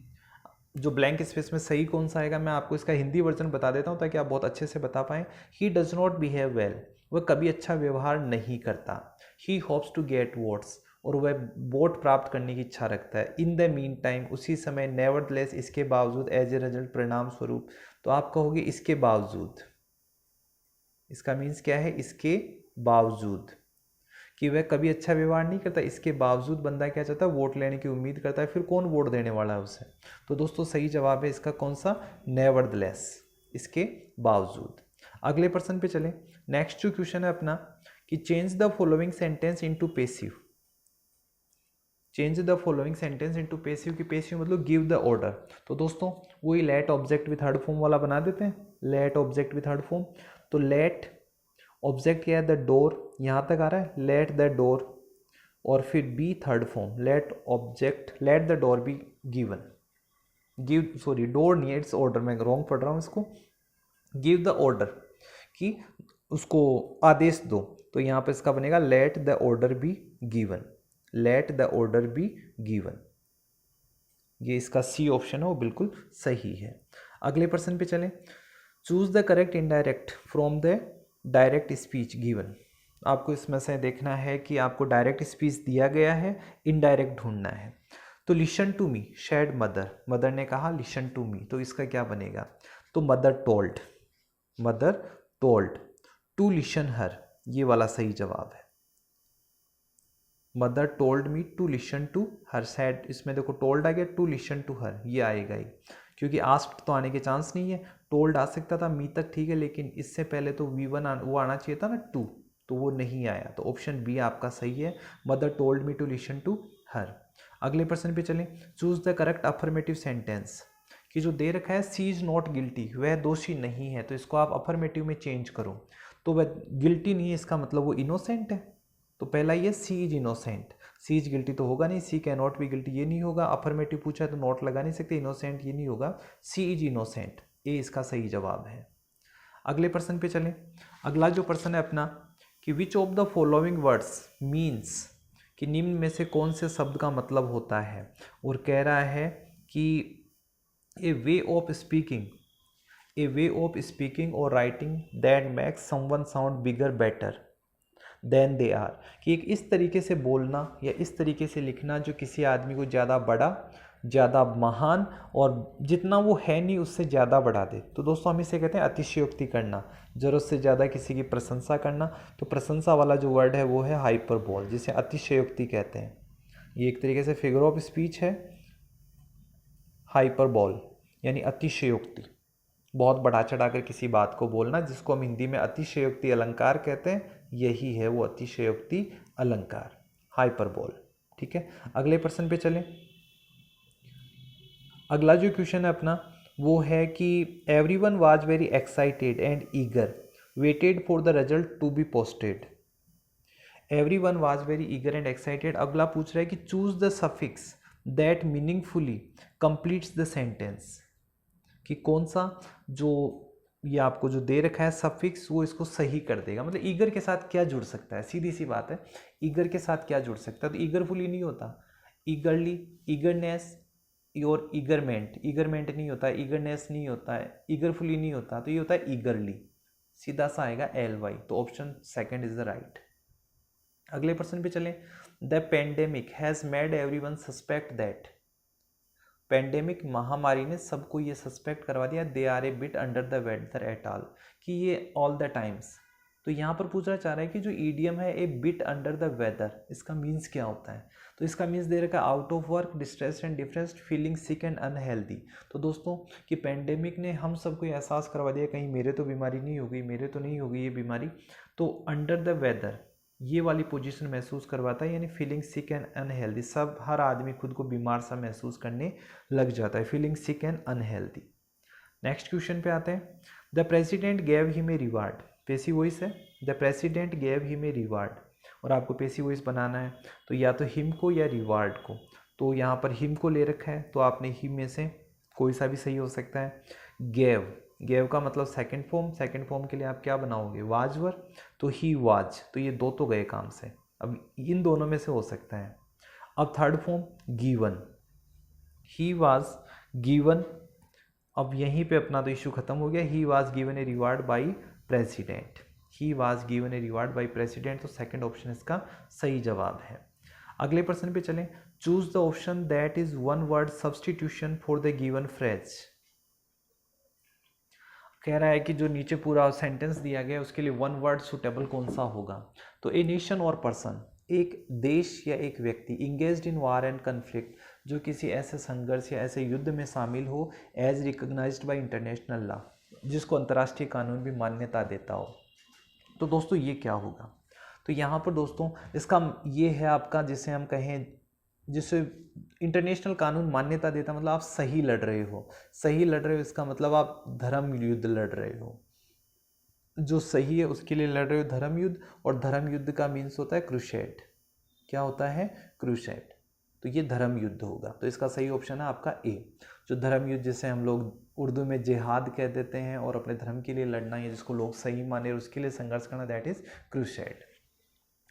जो ब्लैंक स्पेस में सही कौन सा आएगा। मैं आपको इसका हिंदी वर्जन बता देता हूँ ताकि आप बहुत अच्छे से बता पाएं। He does not behave well, वह कभी अच्छा व्यवहार नहीं करता। ही होप्स टू गेट वोट्स, और वह वोट प्राप्त करने की इच्छा रखता है। इन द मीन टाइम, उसी समय। नेवरदलेस, इसके बावजूद। एज ए रिजल्ट, परिणाम स्वरूप। तो आप कहोगे इसके बावजूद, इसका मीन्स क्या है? इसके बावजूद, कि वह कभी अच्छा व्यवहार नहीं करता, इसके बावजूद बंदा क्या चाहता है? वोट लेने की उम्मीद करता है। फिर कौन वोट देने वाला है उसे? तो दोस्तों सही जवाब है इसका कौन सा? नेवरदलेस, इसके बावजूद। अगले प्रश्न पे चलें। नेक्स्ट जो क्वेश्चन है अपना कि change the following sentence into passive. Change the following sentence into passive, की पेसिव मतलब गिव द ऑर्डर। तो दोस्तों वही let object with third form वाला बना देते हैं। Let object with third form, तो लेट ऑब्जेक्ट क्या है? द डोर, यहाँ तक आ रहा है। लेट द डोर, और फिर be third form. Let object, let the door be given. Give, sorry door नहीं है, इट्स ऑर्डर, मैं रॉन्ग पढ़ रहा हूँ इसको। गिव द ऑर्डर, कि उसको आदेश दो। तो यहाँ पे इसका बनेगा let the order be given. Let the order be given, ये इसका सी ऑप्शन है वो बिल्कुल सही है। अगले प्रश्न पे चलें। Choose the correct indirect from the direct speech given. आपको इसमें से देखना है कि आपको डायरेक्ट स्पीच दिया गया है, इनडायरेक्ट ढूंढना है। तो listen to me said mother, mother ने कहा लिसन टू मी, तो इसका क्या बनेगा? तो mother told, mother told to listen her, ये वाला सही जवाब है। Mother told me to listen to her said, इसमें देखो टोल्ड आ गया, टू लिसन टू हर ये आएगा ही, क्योंकि आस्क्ड तो आने के चांस नहीं है। टोल्ड आ सकता था, मी तक ठीक है, लेकिन इससे पहले तो V1 वो आना चाहिए था ना 2, तो वो नहीं आया। तो ऑप्शन बी आपका सही है, mother told me to listen to her. अगले प्रश्न पे चलें। Choose the correct affirmative sentence, कि जो दे रखा है सी इज नॉट गिल्टी, वह दोषी नहीं है, तो इसको आप अफर्मेटिव में चेंज करो। तो वह गिल्टी नहीं है, इसका मतलब वो इनोसेंट है। तो पहला ये she is innocent, she is guilty तो होगा नहीं, she can not be guilty ये नहीं होगा। अफर्मेटिव पूछा है तो नॉट लगा नहीं सकते, इनोसेंट ये नहीं होगा, सी इज इनोसेंट, ये इसका सही जवाब है। अगले प्रश्न पे चलें। अगला जो प्रश्न है अपना कि विच of the following words means, कि निम्न में से कौन से शब्द का मतलब होता है। और कह रहा है कि a way of speaking, a way of speaking और writing that makes someone sound bigger better than they are, कि एक इस तरीके से बोलना या इस तरीके से लिखना जो किसी आदमी को ज़्यादा बड़ा, ज़्यादा महान और जितना वो है नहीं उससे ज़्यादा बढ़ा दे। तो दोस्तों हम इसे कहते हैं अतिशयोक्ति करना, ज़रूरत से ज़्यादा किसी की प्रशंसा करना। तो प्रशंसा वाला जो वर्ड है वो है हाइपरबोल, जिसे अतिशयोक्ति कहते हैं। ये एक तरीके से फिगर ऑफ स्पीच है, हाइपरबोल यानी अतिशयोक्ति, बहुत बढ़ा चढ़ाकर किसी बात को बोलना, जिसको हम हिंदी में अतिशयोक्ति अलंकार कहते हैं। यही है वो अतिशयोक्ति अलंकार, हाइपरबोल। ठीक है, अगले प्रश्न पे चलें। अगला जो क्वेश्चन है अपना वो है कि everyone was very excited and eager waited for the result to be posted. Everyone was very eager and excited. अगला पूछ रहा है कि choose the suffix that meaningfully completes the sentence, कि कौन सा जो ये आपको जो दे रखा है सफिक्स वो इसको सही कर देगा। मतलब ईगर के साथ क्या जुड़ सकता है, सीधी सी बात है, ईगर के साथ क्या जुड़ सकता है। तो ईगरफुली नहीं होता, ईगरली, ईगरनेस और ईगरमेंट, ईगरमेंट नहीं होता, ईगरनेस नहीं होता है, ईगरफुली नहीं होता, तो ये होता है ईगरली, सीधा सा आएगा LY। तो option second is the right. अगले प्रश्न पे चलें। The pandemic has made everyone suspect that. Pandemic महामारी ने सबको ये सस्पेक्ट करवा दिया they are a bit under the weather at all, कि ये ऑल द टाइम्स। तो यहाँ पर पूछना चाह रहा है कि जो ईडियम है a bit under the weather, इसका मीन्स क्या होता है। तो इसका मीन्स दे रखा है out of work, distress and difference, feeling sick and unhealthy. तो दोस्तों कि पेंडेमिक ने हम सबको एहसास करवा दिया कहीं मेरे तो बीमारी नहीं होगी, मेरे तो नहीं होगी ये बीमारी। तो अंडर द वेदर ये वाली पोजीशन महसूस करवाता है, यानी फीलिंग सिक एंड अनहेल्दी, सब हर आदमी खुद को बीमार सा महसूस करने लग जाता है, feeling sick and unhealthy. Next question पे आते हैं। The president gave him a reward, passive voice है, the president gave him a reward, और आपको पेसिव वॉइस बनाना है तो या तो हिम को या रिवार्ड को। तो यहाँ पर हिम को ले रखा है तो आपने हिम में से कोई सा भी सही हो सकता है। गेव, गेव का मतलब सेकंड फॉर्म, सेकंड फॉर्म के लिए आप क्या बनाओगे, वाजवर, तो ही वाज, तो ये दो तो गए काम से, अब इन दोनों में से हो सकता है। अब third form given, he was given, अब यहीं पे अपना तो इशू खत्म हो गया, he was given a reward by president, he was given a reward by president, तो सेकंड ऑप्शन इसका सही जवाब है। अगले प्रश्न पे चलें। Choose the option that is one word substitution for the given phrase. कह रहा है कि जो नीचे पूरा सेंटेंस दिया गया है उसके लिए वन वर्ड सुटेबल कौन सा होगा। तो ए नेशन और पर्सन, एक देश या एक व्यक्ति, engaged in war and conflict, जो किसी ऐसे संघर्ष या ऐसे युद्ध में शामिल हो, as recognized by international law, जिसको अंतर्राष्ट्रीय कानून भी मान्यता देता हो। तो दोस्तों ये क्या होगा, तो यहाँ पर दोस्तों इसका ये है आपका, जिसे हम कहें, जिसे इंटरनेशनल कानून मान्यता देता, मतलब आप सही लड़ रहे हो, सही लड़ रहे हो इसका मतलब आप धर्म युद्ध लड़ रहे हो, जो सही है उसके लिए लड़ रहे हो धर्म युद्ध, और धर्म युद्ध का मीन्स होता है क्रूसेड। क्या होता है, क्रूसेड, तो ये धर्म युद्ध होगा। तो इसका सही ऑप्शन है आपका ए, जो धर्म युद्ध जिसे हम लोग उर्दू में जिहाद कह देते हैं, और अपने धर्म के लिए लड़ना है जिसको लोग सही माने और उसके लिए संघर्ष करना, दैट इज क्रूसेड।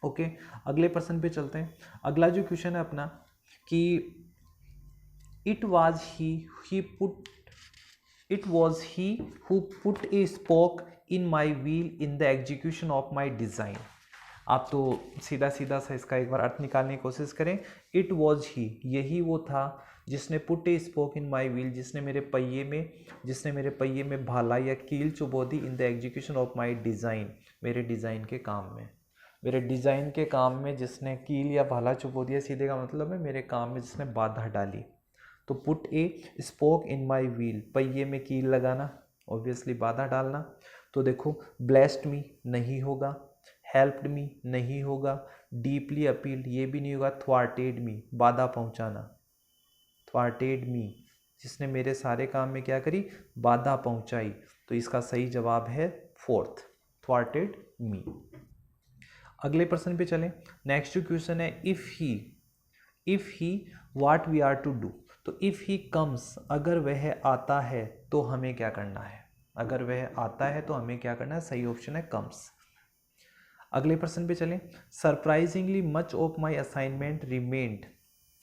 ओके, अगले प्रश्न पे चलते हैं। अगला जो क्वेश्चन है अपना कि it was he put, it was he who put a spoke in my wheel in the execution of my design. आप तो सीधा सीधा सा इसका एक बार अर्थ निकालने की कोशिश करें। इट वॉज ही, यही वो था जिसने put a spoke in my wheel, जिसने मेरे पहिए में भाला या कील चुबो दी, in the execution of my design, मेरे डिज़ाइन के काम में, मेरे डिज़ाइन के काम में जिसने कील या भाला चुबो दिया, सीधे का मतलब है मेरे काम में जिसने बाधा डाली। तो put a spoke in my wheel, पहिए में कील लगाना, ऑब्वियसली बाधा डालना। तो देखो ब्लेस्ड मी नहीं होगा, हेल्प्ड मी नहीं होगा, डीपली अपील्ड ये भी नहीं होगा, थ्वार्टेड मी बाधा पहुंचाना, थ्वार्टेड मी जिसने मेरे सारे काम में क्या करी, बाधा पहुंचाई। तो इसका सही जवाब है फोर्थ, थ्वार्टेड मी। अगले प्रश्न पे चलें। नेक्स्ट क्वेश्चन है if he what we are to do. तो इफ ही कम्स, अगर वह आता है तो हमें क्या करना है, अगर वह आता है तो हमें क्या करना है, सही ऑप्शन है कम्स। अगले प्रश्न पे चलें। Surprisingly much of my assignment remained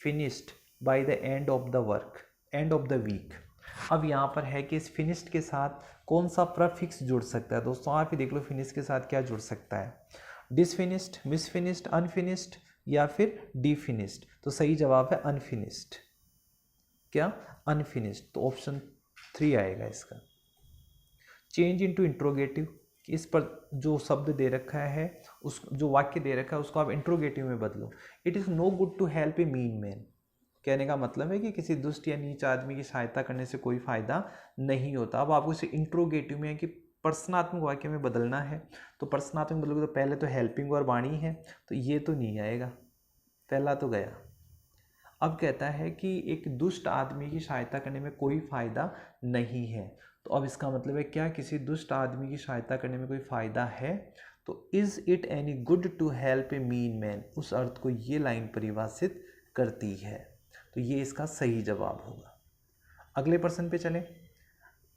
finished by the end of the work, end of the week. अब यहाँ पर है कि इस फिनिश्ड के साथ कौन सा प्रफिक्स जुड़ सकता है। दोस्तों आप ही देख लो फिनिश के साथ क्या जुड़ सकता है, डिसफिनिश्ड, मिसफिनिश्ड, अनफिनिश्ड या फिर डीफिनिश्ड। तो सही जवाब है अनफिनिश्ड, क्या, अनफिनिश्ड। तो ऑप्शन 3 आएगा इसका। चेंज इनटू इंट्रोगेटिव, इस पर जो शब्द दे रखा है, उस जो वाक्य दे रखा है उसको आप इंट्रोगेटिव में बदलो। It is no good to help a mean man, कहने का मतलब है कि किसी दुष्ट या नीच आदमी की सहायता करने से कोई फायदा नहीं होता। अब आपको इसे इंट्रोगेटिव में है कि प्रश्नात्मक वाक्य में बदलना है। तो प्रश्नात्मक बदलोगे तो पहले तो हेल्पिंग और वाणी है, तो ये तो नहीं आएगा, पहला तो गया। अब कहता है कि एक दुष्ट आदमी की सहायता करने में कोई फ़ायदा नहीं है। तो अब इसका मतलब है क्या, किसी दुष्ट आदमी की सहायता करने में कोई फ़ायदा है? तो is it any good to help a mean man, उस अर्थ को ये लाइन परिभाषित करती है। तो ये इसका सही जवाब होगा। अगले प्रश्न पे चलें।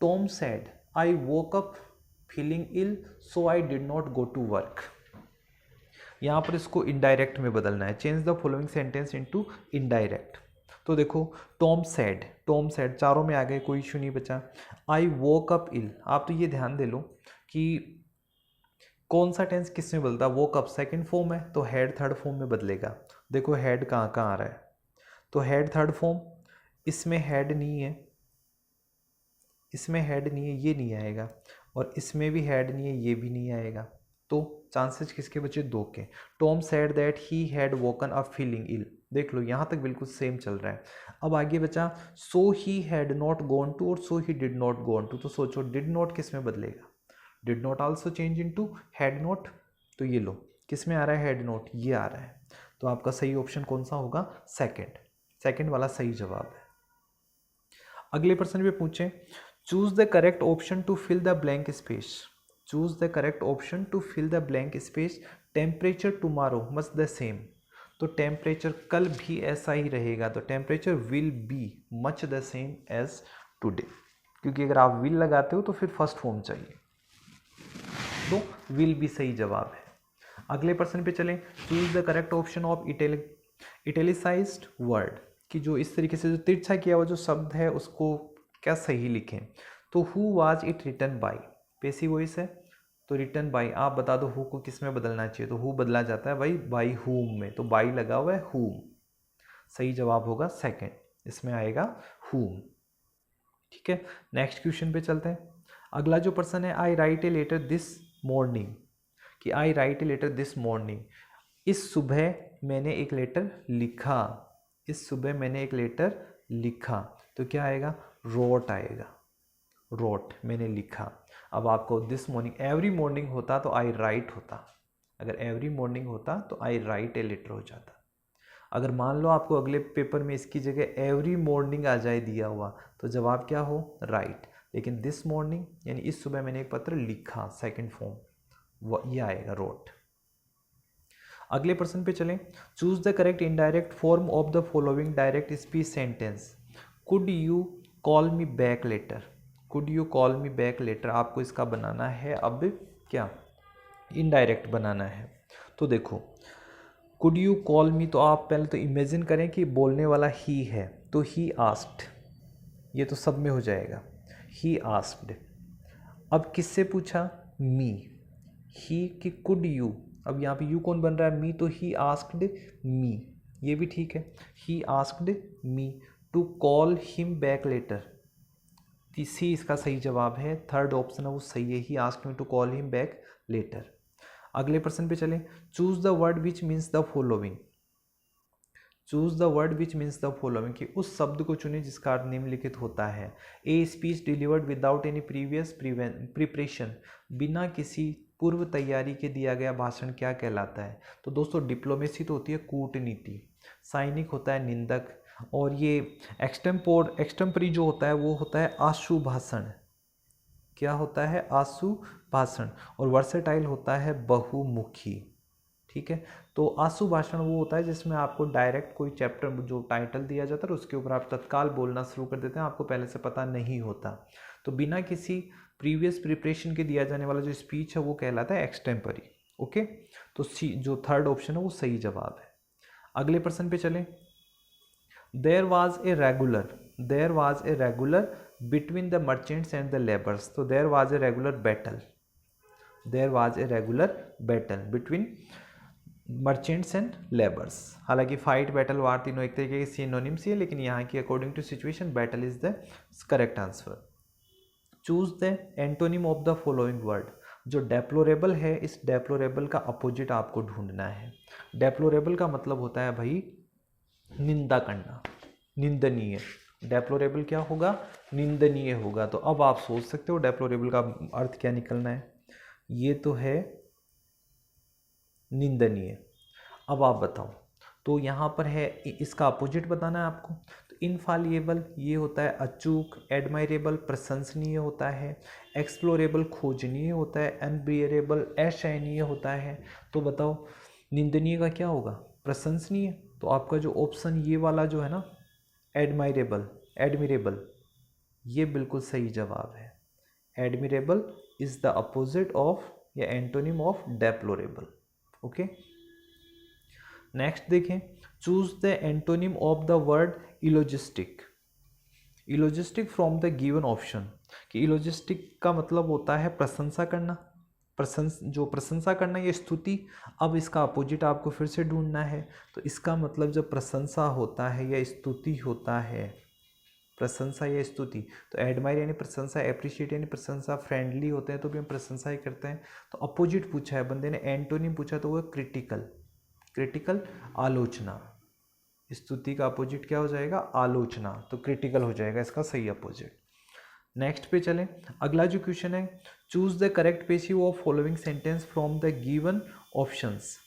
Tom said I woke up feeling ill so I did not go to work. यहाँ पर इसको इनडायरेक्ट में बदलना है। Change the following sentence into indirect. तो देखो टॉम सैड चारों में आ गए, कोई इशू नहीं बचा। आई वोक अप इल, आप तो ये ध्यान दे लो कि कौन सा टेंस किस में बदलता है। वोक अप सेकेंड फॉर्म है तो हेड थर्ड फॉर्म में बदलेगा। देखो हेड कहाँ कहाँ आ रहा है, तो हेड थर्ड फॉर्म, इसमें हेड नहीं है, इसमें हेड नहीं है, ये नहीं आएगा, और इसमें भी हेड नहीं है, ये भी नहीं आएगा। तो चांसेस किसके बचे, दो के। Tom said that he had woken up feeling ill, देख लो यहाँ तक बिल्कुल सेम चल रहा है। अब आगे बचा so he had not gone to और so he did not gone to. तो सोचो डिड नॉट किस में बदलेगा, did not also change into had not. तो ये लो किस में आ रहा है, हैड नॉट, ये आ रहा है। तो आपका सही ऑप्शन कौन सा होगा, सेकंड वाला सही जवाब है। अगले प्रश्न पे पूछें, choose the correct option to fill the blank space. Choose the correct option to fill the blank space. Temperature tomorrow must the same. तो टेम्परेचर कल भी ऐसा ही रहेगा, तो temperature will be much the same as today, क्योंकि अगर आप विल लगाते हो तो फिर फर्स्ट फॉर्म चाहिए, तो विल भी सही जवाब है। अगले प्रश्न पे चलें। Choose the correct option of italicised word, कि जो इस तरीके से जो तिरछा किया हुआ जो शब्द है उसको क्या सही लिखें। तो who was it written by, passive voice है तो रिटन बाय, आप बता दो हु को किस में बदलना चाहिए। तो हु बदला जाता है भाई बाय हुम में, तो बाय लगा हुआ है हुम, सही जवाब होगा सेकंड, इसमें आएगा हुम। ठीक है, नेक्स्ट क्वेश्चन पे चलते हैं। अगला जो प्रश्न है, I write a letter this morning, कि I write a letter this morning, इस सुबह मैंने एक लेटर लिखा, इस सुबह मैंने एक लेटर लिखा। तो क्या आएगा, रोट आएगा, रोट मैंने लिखा। अब आपको दिस मॉर्निंग, एवरी मॉर्निंग होता तो आई राइट होता, अगर एवरी मॉर्निंग होता तो आई राइट ए लेटर हो जाता। अगर मान लो आपको अगले पेपर में इसकी जगह एवरी मॉर्निंग आ जाए दिया हुआ, तो जवाब क्या हो, राइट। लेकिन दिस मॉर्निंग यानी इस सुबह मैंने एक पत्र लिखा, सेकंड फॉर्म, ये आएगा रोट। अगले प्रश्न पे चलें। Choose the correct indirect form of the following direct speech sentence. Could you call me back later, could you call me back later, आपको इसका बनाना है अब क्या, इनडायरेक्ट बनाना है। तो देखो कुड यू कॉल मी, तो आप पहले तो इमेजिन करें कि बोलने वाला ही है, तो ही आस्क्ड, ये तो सब में हो जाएगा, ही आस्क्ड। अब किससे पूछा, मी, ही कि कुड यू, अब यहाँ पे यू कौन बन रहा है, मी, तो ही आस्क्ड मी, ये भी ठीक है। He asked me to call him back later, see इसका सही जवाब है, थर्ड ऑप्शन है वो सही है, he asked me to call him back later. अगले प्रश्न पे चलें। Choose the word which means the following, choose the word which means the following, कि उस शब्द को चुने जिसका अर्थ निम्नलिखित होता है। A speech delivered without any previous preparation, बिना किसी पूर्व तैयारी के दिया गया भाषण क्या कहलाता है। तो दोस्तों डिप्लोमेसी तो होती है कूटनीति, साइनिक होता है निंदक, और ये एक्सटेम्परी जो होता है वो होता है आशु भाषण, क्या होता है, आशु भाषण, और वर्सेटाइल होता है बहुमुखी। ठीक है, तो आशु भाषण वो होता है जिसमें आपको डायरेक्ट कोई चैप्टर जो टाइटल दिया जाता है उसके ऊपर आप तत्काल बोलना शुरू कर देते हैं, आपको पहले से पता नहीं होता। तो बिना किसी प्रीवियस प्रिपरेशन के दिया जाने वाला जो स्पीच है वो कहलाता है एक्सटेम्परी। ओके, तो सी जो थर्ड ऑप्शन है वो सही जवाब है। अगले प्रश्न पे चलें। There was a regular between the merchants and the labours, तो there was a regular battle between merchants and labours. हालांकि फाइट, बैटल, वार तीनों एक तरीके के सिनोनिम्स ही है, लेकिन यहाँ की according to situation battle is the correct answer. Choose the antonym of the following word, जो डेप्लोरेबल है इस डेप्लोरेबल का अपोजिट आपको ढूंढना है। डेप्लोरेबल का मतलब होता है भाई निंदा करना, निंदनीय। डेप्लोरेबल क्या होगा, निंदनीय होगा। तो अब आप सोच सकते हो डेप्लोरेबल का अर्थ क्या निकलना है, ये तो है निंदनीय। अब आप बताओ, तो यहाँ पर है इसका अपोजिट बताना है आपको। तो इनफालिएबल ये होता है अचूक, एडमायरेबल प्रशंसनीय होता है, एक्सप्लोरेबल खोजनीय होता है, अनबियरेबल अशयनीय होता है। तो बताओ निंदनीय का क्या होगा? प्रशंसनीय। तो आपका जो ऑप्शन ये वाला जो है ना, एडमिरेबल, ये बिल्कुल सही जवाब है। Admirable is the opposite of या antonym of deplorable. Okay, next देखें, choose the antonym of the word eulogistic. Eulogistic from the given option. कि इलोजिस्टिक का मतलब होता है प्रशंसा करना, जो प्रशंसा करना ये स्तुति। अब इसका अपोजिट आपको फिर से ढूंढना है। तो इसका मतलब जब प्रशंसा होता है या स्तुति होता है, प्रशंसा या स्तुति, तो एडमायर यानी प्रशंसा, एप्रिशिएट यानी प्रशंसा, फ्रेंडली होते हैं तो भी हम प्रशंसा ही करते हैं। तो अपोजिट पूछा है बंदे ने, एंटोनिम पूछा तो वो क्रिटिकल आलोचना। स्तुति का अपोजिट क्या हो जाएगा? आलोचना। तो क्रिटिकल हो जाएगा इसका सही अपोजिट। नेक्स्ट पे चलें, अगला जो क्वेश्चन है, choose the correct passive of following sentence from the given options.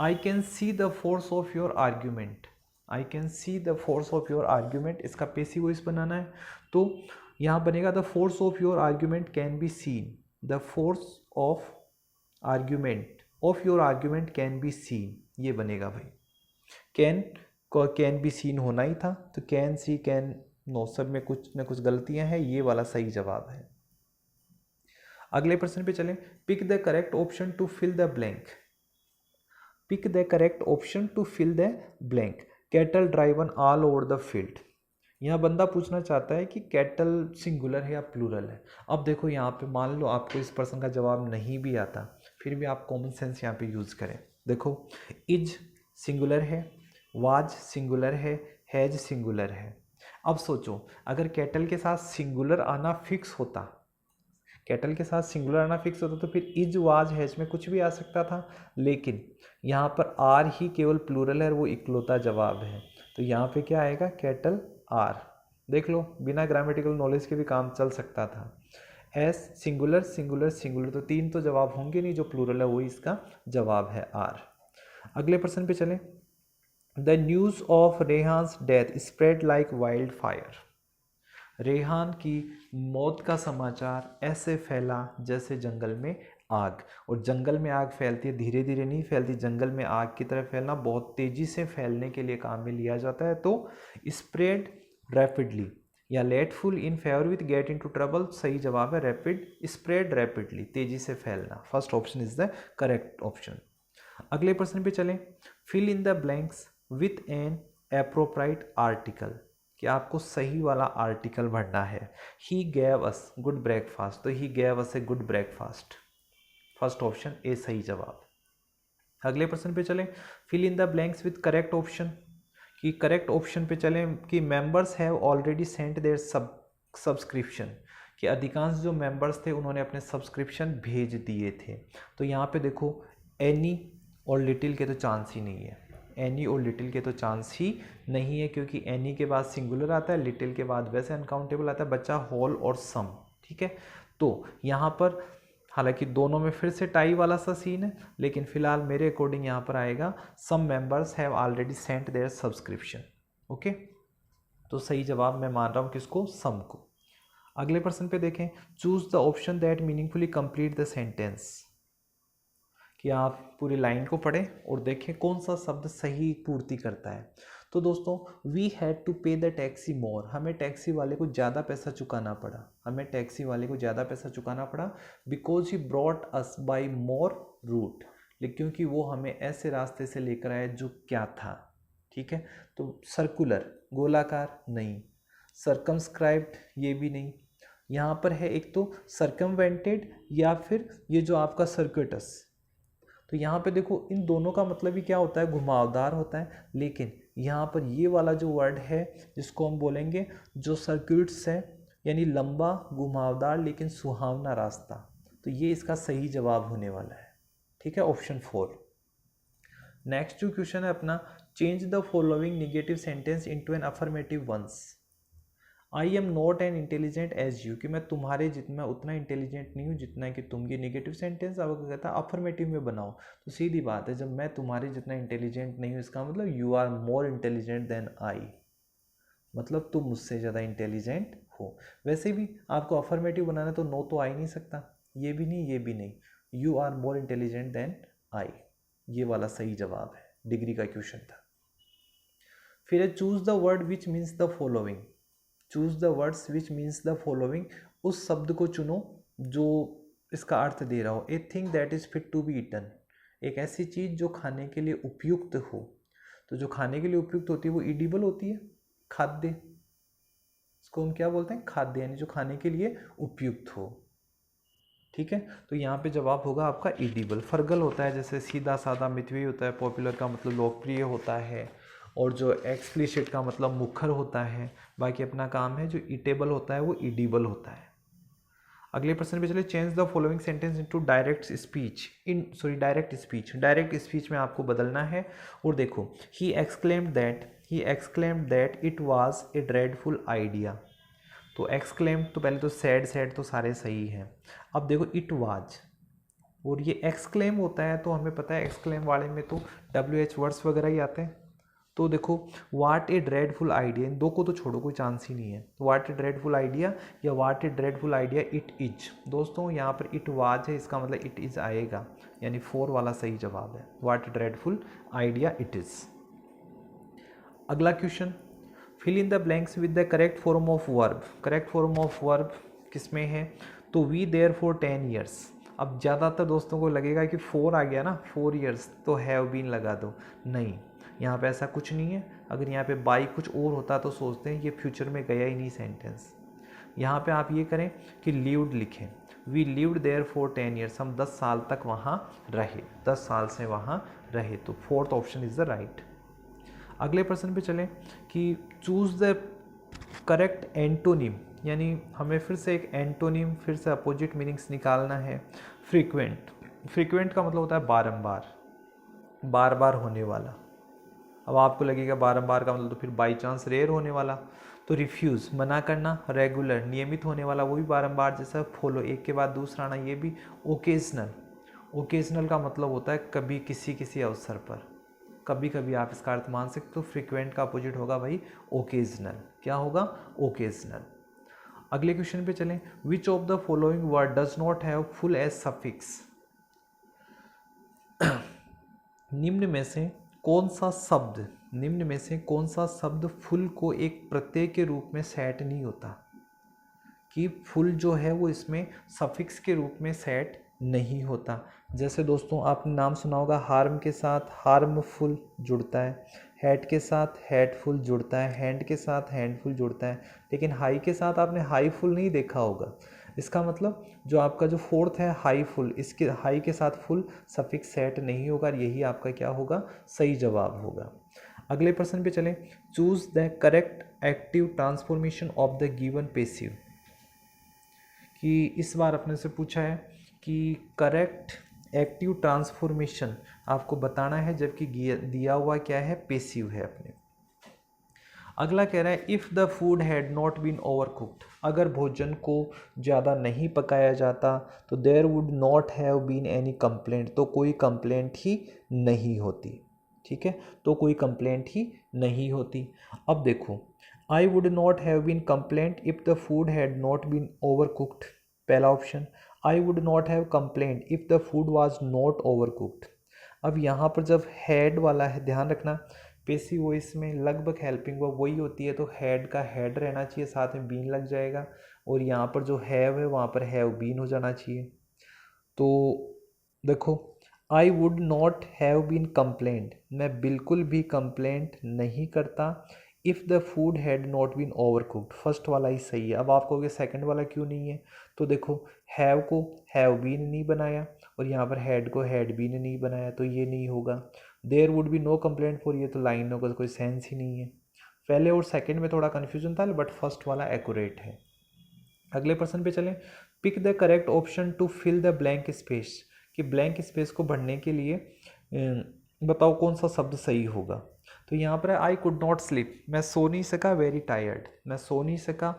I can see the force of your argument. I can see the force of your argument, इसका पेसिव वॉइस बनाना है। तो यहाँ बनेगा the force of your argument can be seen. The force of your argument can be seen, ये बनेगा भाई। Can be seen होना ही था, तो कैन सी, कैन नो, सब में कुछ न कुछ गलतियां हैं, ये वाला सही जवाब है। अगले प्रश्न पे चलें, pick the correct option to fill the blank. Pick the correct option to fill the blank. Cattle driven all over the field. यहाँ बंदा पूछना चाहता है कि कैटल सिंगुलर है या प्लूरल है। अब देखो यहाँ पे मान लो आपको इस प्रश्न का जवाब नहीं भी आता, फिर भी आप कॉमन सेंस यहाँ पे यूज करें। देखो, इज सिंगुलर है, वाज सिंगुलर है, हैज सिंगुलर है। अब सोचो, अगर कैटल के साथ सिंगुलर आना फिक्स होता, तो फिर इज वाज हैज में कुछ भी आ सकता था, लेकिन यहाँ पर आर ही केवल प्लूरल है और वो इकलौता जवाब है। तो यहाँ पे क्या आएगा? Cattle are. देख लो, बिना ग्रामेटिकल नॉलेज के भी काम चल सकता था। एस सिंगुलर, तो तीन तो जवाब होंगे नहीं, जो प्लूरल है वही इसका जवाब है आर। अगले प्रश्न पे चलें, the news of Rehan's death spread like wild fire. Rehan की मौत का समाचार ऐसे फैला जैसे जंगल में आग। और जंगल में आग फैलती है, धीरे धीरे नहीं फैलती, जंगल में आग की तरह फैलना बहुत तेजी से फैलने के लिए काम में लिया जाता है। तो स्प्रेड रैपिडली या लेटफुल in favour with get into trouble, सही जवाब है रैपिड, स्प्रेड रैपिडली, तेजी से फैलना। First option is the correct option. अगले प्रश्न पे चलें, fill in the blanks with an appropriate article. कि आपको सही वाला आर्टिकल भरना है। He gave us good breakfast, तो he gave us a good breakfast, first option a सही जवाब। अगले प्रश्न पे चलें, fill in the blanks with correct option. कि करेक्ट ऑप्शन पे चलें कि members have already sent their subscription. कि अधिकांश जो मेंबर्स थे उन्होंने अपने सब्सक्रिप्शन भेज दिए थे। तो यहाँ पे देखो, एनी और लिटिल के तो चांस ही नहीं है, एनी और लिटिल के तो चांस ही नहीं है, क्योंकि एनी के बाद सिंगुलर आता है, लिटिल के बाद वैसे अनकाउंटेबल आता है, बच्चा होल और सम। ठीक है, तो यहाँ पर हालांकि दोनों में फिर से टाई वाला सा सीन है, लेकिन फिलहाल मेरे अकॉर्डिंग यहाँ पर आएगा some members have already sent their subscription. Okay, तो सही जवाब मैं मान रहा हूँ किसको? सम को। अगले प्रश्न पे देखें, choose the option that meaningfully complete the sentence. कि आप पूरी लाइन को पढ़ें और देखें कौन सा शब्द सही पूर्ति करता है। तो दोस्तों, we had to pay the taxi more, हमें टैक्सी वाले को ज़्यादा पैसा चुकाना पड़ा, because he brought us by more route, क्योंकि वो हमें ऐसे रास्ते से लेकर आए जो क्या था। ठीक है, तो सर्कुलर गोलाकार नहीं, सर्कमस्क्राइब्ड ये भी नहीं, यहाँ पर है एक तो सर्कमवेंटेड या फिर ये जो आपका सर्किटस। तो यहाँ पे देखो, इन दोनों का मतलब ही क्या होता है? घुमावदार होता है। लेकिन यहाँ पर ये वाला जो वर्ड है जिसको हम बोलेंगे जो सर्किट्स है, यानी लंबा घुमावदार लेकिन सुहावना रास्ता, तो ये इसका सही जवाब होने वाला है। ठीक है, ऑप्शन 4। नेक्स्ट जो क्वेश्चन है अपना, change the following negative sentence into an affirmative ones. I am not an intelligent as you, कि मैं तुम्हारे जितना उतना इंटेलिजेंट नहीं हूँ जितना कि तुम। ये नेगेटिव सेंटेंस अब कहता है अफर्मेटिव में बनाओ, तो सीधी बात है जब मैं तुम्हारे जितना इंटेलिजेंट नहीं हूँ इसका मतलब you are more intelligent than I, मतलब तुम मुझसे ज़्यादा इंटेलिजेंट हो। वैसे भी आपको अफर्मेटिव बनाना तो नो तो आ ही नहीं सकता, ये भी नहीं ये भी नहीं, you are more intelligent than I, ये वाला सही जवाब है, डिग्री का क्वेश्चन था। फिर है choose the word which means the following, choose the words which means the following, उस शब्द को चुनो जो इसका अर्थ दे रहा हो। A thing that is fit to be eaten, एक ऐसी चीज जो खाने के लिए उपयुक्त हो, तो जो खाने के लिए उपयुक्त होती है वो ईडिबल होती है, खाद्य, इसको हम क्या बोलते हैं, खाद्य, यानी जो खाने के लिए उपयुक्त हो। ठीक है, तो यहाँ पे जवाब होगा आपका ईडिबल। फर्गल होता है जैसे सीधा साधा, मितव्ययी होता है, पॉपुलर का मतलब लोकप्रिय होता है, और जो एक्सप्लिसिट का मतलब मुखर होता है। बाकी अपना काम है, जो ईटेबल होता है वो ईडिबल होता है। अगले प्रश्न पे चले, change the following sentence into direct speech, direct speech, direct speech में आपको बदलना है। और देखो, he exclaimed that it was a dreadful idea, तो एक्सक्लेम तो पहले तो सैड तो सारे सही हैं। अब देखो इट वाज, और ये एक्सक्लेम होता है तो हमें पता है एक्सक्लेम वाले में तो WH वर्ड्स वगैरह ही आते हैं। तो देखो वाट ए ड्रेडफुल आइडिया, इन दो को तो छोड़ो, कोई चांस ही नहीं है। वाट ए ड्रेडफुल आइडिया या what a dreadful idea it is, दोस्तों यहाँ पर इट वाज है, इसका मतलब इट इज आएगा, यानी 4 वाला सही जवाब है, what a dreadful idea it is. अगला question, fill in the blanks with the correct form of verb, correct form of verb किसमें है, तो वी देयर फॉर 10 ईयर्स। अब ज़्यादातर दोस्तों को लगेगा कि 4 आ गया ना, 4 ईयर्स तो हैव बीन लगा दो, नहीं, यहाँ पे ऐसा कुछ नहीं है। अगर यहाँ पे बाई कुछ और होता तो सोचते हैं ये फ्यूचर में गया ही नहीं सेंटेंस। यहाँ पे आप ये करें कि लिव्ड लिखें, we lived there for 10 years, हम 10 साल तक वहाँ रहे, 10 साल से वहाँ रहे, तो 4th option is the right. अगले प्रश्न पे चलें कि चूज द करेक्ट एंटोनिम, यानी हमें फिर से एक एंटोनिम, फिर से अपोजिट मीनिंग्स निकालना है। फ्रीक्वेंट, फ्रीक्वेंट का मतलब होता है बारंबार, बार बार होने वाला। अब आपको लगेगा बारंबार का मतलब तो फिर बाई चांस रेयर होने वाला, तो रिफ्यूज़ मना करना, रेगुलर नियमित होने वाला, वो भी बारंबार जैसा, फॉलो एक के बाद दूसरा आना, ये भी। ओकेजनल, ओकेजनल का मतलब होता है कभी किसी किसी अवसर पर, कभी कभी आप इसका अर्थ मान सकते हो। फ्रीक्वेंट का अपोजिट होगा भाई ओकेजनल, क्या होगा, ओकेजनल। अगले क्वेश्चन पे चलें, which of the following word does not have ful as suffix, निम्न में से कौन सा शब्द, निम्न में से कौन सा शब्द फुल को एक प्रत्यय के रूप में सेट नहीं होता, कि फुल जो है वो इसमें सफिक्स के रूप में सेट नहीं होता। जैसे दोस्तों आपने नाम सुना होगा, हार्म के साथ हार्मफुल जुड़ता है, हैट के साथ हैटफुल जुड़ता है, हैंड के साथ हैंडफुल जुड़ता है, लेकिन हाई के साथ आपने हाईफुल नहीं देखा होगा। इसका मतलब जो आपका जो 4th है हाईफुल, इसके हाई के साथ फुल सफिक्स सेट नहीं होगा, यही आपका क्या होगा, सही जवाब होगा। अगले प्रश्न पे चलें, choose the correct active transformation of the given passive, कि इस बार अपने से पूछा है कि करेक्ट एक्टिव ट्रांसफॉर्मेशन आपको बताना है, जबकि दिया हुआ क्या है, पेसिव है अपने। अगला कह रहा है if the food had not been over cooked, अगर भोजन को ज़्यादा नहीं पकाया जाता तो there would not have been any complaint, तो कोई कंप्लेंट ही नहीं होती। ठीक है, तो कोई कंप्लेंट ही नहीं होती। अब देखो, I would not have been complaint if the food had not been over cooked, पहला ऑप्शन। I would not have complaint if the food was not overcooked. अब यहाँ पर जब हैड वाला है, ध्यान रखना पेसिव वॉइस में लगभग हेल्पिंग वर्ब वही होती है, तो हैड का हैड रहना चाहिए, साथ में बीन लग जाएगा, और यहाँ पर जो हैव है वहाँ पर हैव बीन हो जाना चाहिए। तो देखो, I would not have been complaint, मैं बिल्कुल भी कंप्लेंट नहीं करता, if the food had not been over cooked, first वाला ही सही है। अब आप कहोगे सेकंड वाला क्यों नहीं है, तो देखो हैव को हैव बीन नहीं बनाया, और यहाँ पर हैड को हैड बीन नहीं बनाया, तो ये नहीं होगा। There would be no complaint for, ये तो लाइनों का कोई सेंस ही नहीं है। पहले और सेकंड में थोड़ा कन्फ्यूजन था, बट फर्स्ट वाला एक्यूरेट है। अगले प्रश्न पे चलें, pick the correct option to fill the blank space, कि ब्लैंक स्पेस को भरने के लिए बताओ कौन सा शब्द सही होगा। तो यहाँ पर आई कुड नॉट स्लीप, मैं सो नहीं सका, वेरी टायर्ड, मैं सो नहीं सका,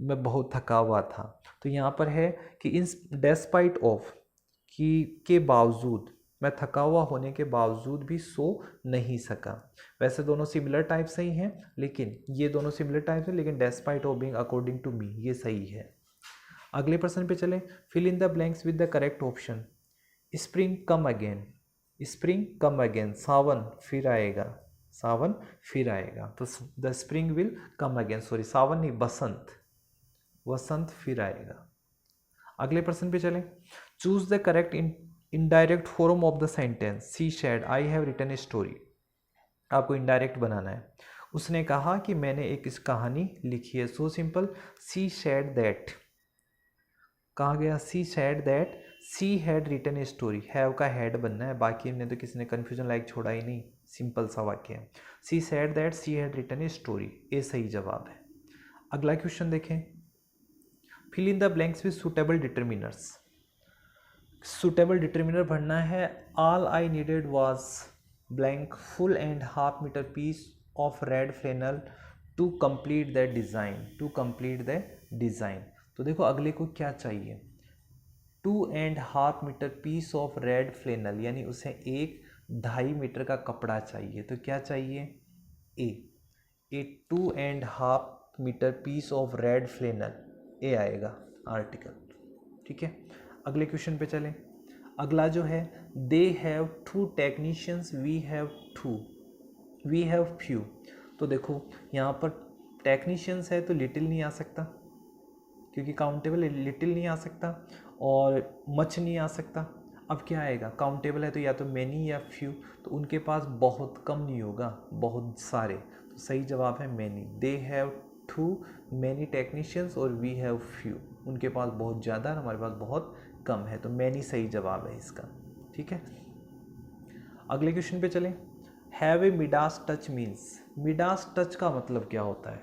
मैं बहुत थका हुआ था। तो यहाँ पर है कि इन डेस्पाइट ऑफ, कि के बावजूद, मैं थका हुआ होने के बावजूद भी सो नहीं सका। वैसे दोनों सिमिलर टाइप्स ही हैं, लेकिन ये दोनों सिमिलर टाइप्स हैं, लेकिन despite of being according to me ये सही है। अगले प्रश्न पे चले, fill in the blanks with the correct option. Spring come again, spring come again, सावन फिर आएगा, सावन फिर आएगा, तो the spring will come again, sorry सावन नहीं, बसंत, वसंत फिर आएगा। अगले प्रश्न पे चलें, choose the correct indirect form of the sentence, she said I have written a story. आपको इनडायरेक्ट बनाना है। उसने कहा कि मैंने एक इस कहानी लिखी है, so simple, she said that, कहा गया she said that she had written a story, have का हैड बनना है, बाकी ने तो किसी ने कन्फ्यूजन लाइक छोड़ा ही नहीं, सिंपल सा वाक्य है। She said that she had written a story, ये सही जवाब है। अगला क्वेश्चन देखें, fill in the blanks with suitable determiners. Suitable determiner भरना है, all I needed was blank full and half metre piece of red flannel to complete the design, to complete the design. तो देखो अगले को क्या चाहिए, 2.5 metre piece of red flannel, यानी उसे 1.5 मीटर का कपड़ा चाहिए। तो क्या चाहिए, ए 2.5 मीटर पीस ऑफ रेड फ्लेनल, ए आएगा आर्टिकल, ठीक है। अगले क्वेश्चन पे चलें। अगला जो है, they have 2 technicians, we have few. तो देखो यहाँ पर टेक्नीशियंस है तो लिटिल नहीं आ सकता, क्योंकि काउंटेबल लिटिल नहीं आ सकता, और मच नहीं आ सकता। अब क्या आएगा, काउंटेबल है तो या तो मैनी या फ्यू, तो उनके पास बहुत कम नहीं होगा, बहुत सारे, तो सही जवाब है many. They have 2 many technicians और वी हैव फ्यू, उनके पास बहुत ज़्यादा और हमारे पास बहुत कम है, तो मैनी सही जवाब है इसका, ठीक है। अगले क्वेश्चन पे चलें, have a Midas touch means, Midas touch का मतलब क्या होता है,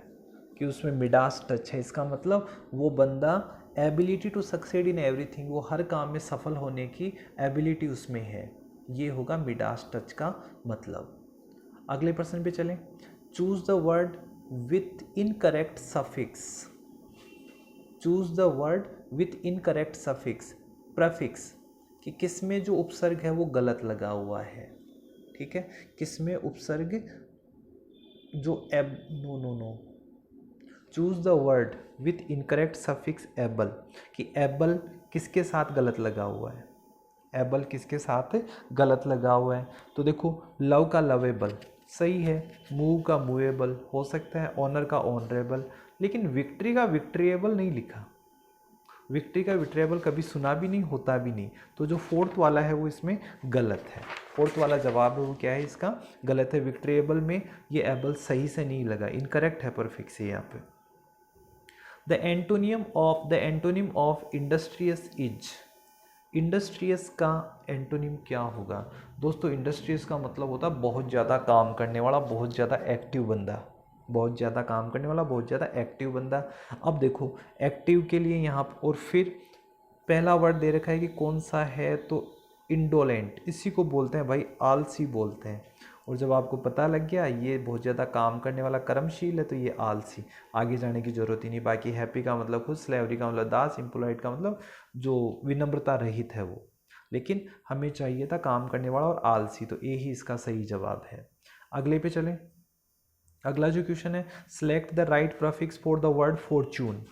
कि उसमें मिडास टच है, इसका मतलब वो बंदा ability to succeed in everything, वो हर काम में सफल होने की एबिलिटी उसमें है, ये होगा मिडास टच का मतलब। अगले प्रश्न पे चलें, choose the word with incorrect suffix, choose the word with incorrect suffix, prefix, कि किस में जो उपसर्ग है वो गलत लगा हुआ है, ठीक है, किस में उपसर्ग जो know choose the word with incorrect suffix able, कि एबल किसके साथ गलत लगा हुआ है, एबल किसके साथ गलत लगा हुआ है। तो देखो लव का लवेबल सही है, मूव का मूवेबल हो सकता है, ऑनर का ऑनरेबल, लेकिन विक्ट्री का विक्ट्रिएबल नहीं लिखा, विक्ट्री का विक्ट्रिएबल कभी सुना भी नहीं, होता भी नहीं, तो जो फोर्थ वाला है वो इसमें गलत है, फोर्थ वाला जवाब है वो क्या है इसका, गलत है। विक्ट्रिएबल में ये एबल सही से नहीं लगा, इनकरेक्ट है परफिक्स है यहाँ पे। The antonym of industrious is, industrious का एंटोनिम क्या होगा दोस्तों, इंडस्ट्रियस का मतलब होता है बहुत ज़्यादा काम करने वाला, बहुत ज़्यादा एक्टिव बंदा, बहुत ज़्यादा काम करने वाला, बहुत ज़्यादा एक्टिव बंदा। अब देखो एक्टिव के लिए यहाँ और फिर पहला वर्ड दे रखा है कि कौन सा है, तो इंडोलेंट, इसी को बोलते हैं भाई, आलसी बोलते हैं। और जब आपको पता लग गया ये बहुत ज़्यादा काम करने वाला कर्मशील है, तो ये आलसी, आगे जाने की जरूरत ही नहीं। बाकी हैप्पी का मतलब खुश, स्लेवरी का मतलब दास, इम्पोलाइट का मतलब जो विनम्रता रहित है वो, लेकिन हमें चाहिए था काम करने वाला और आलसी, तो ये ही इसका सही जवाब है। अगले पे चलें। अगला जो क्वेश्चन है, select the right prefix for the word Fortune.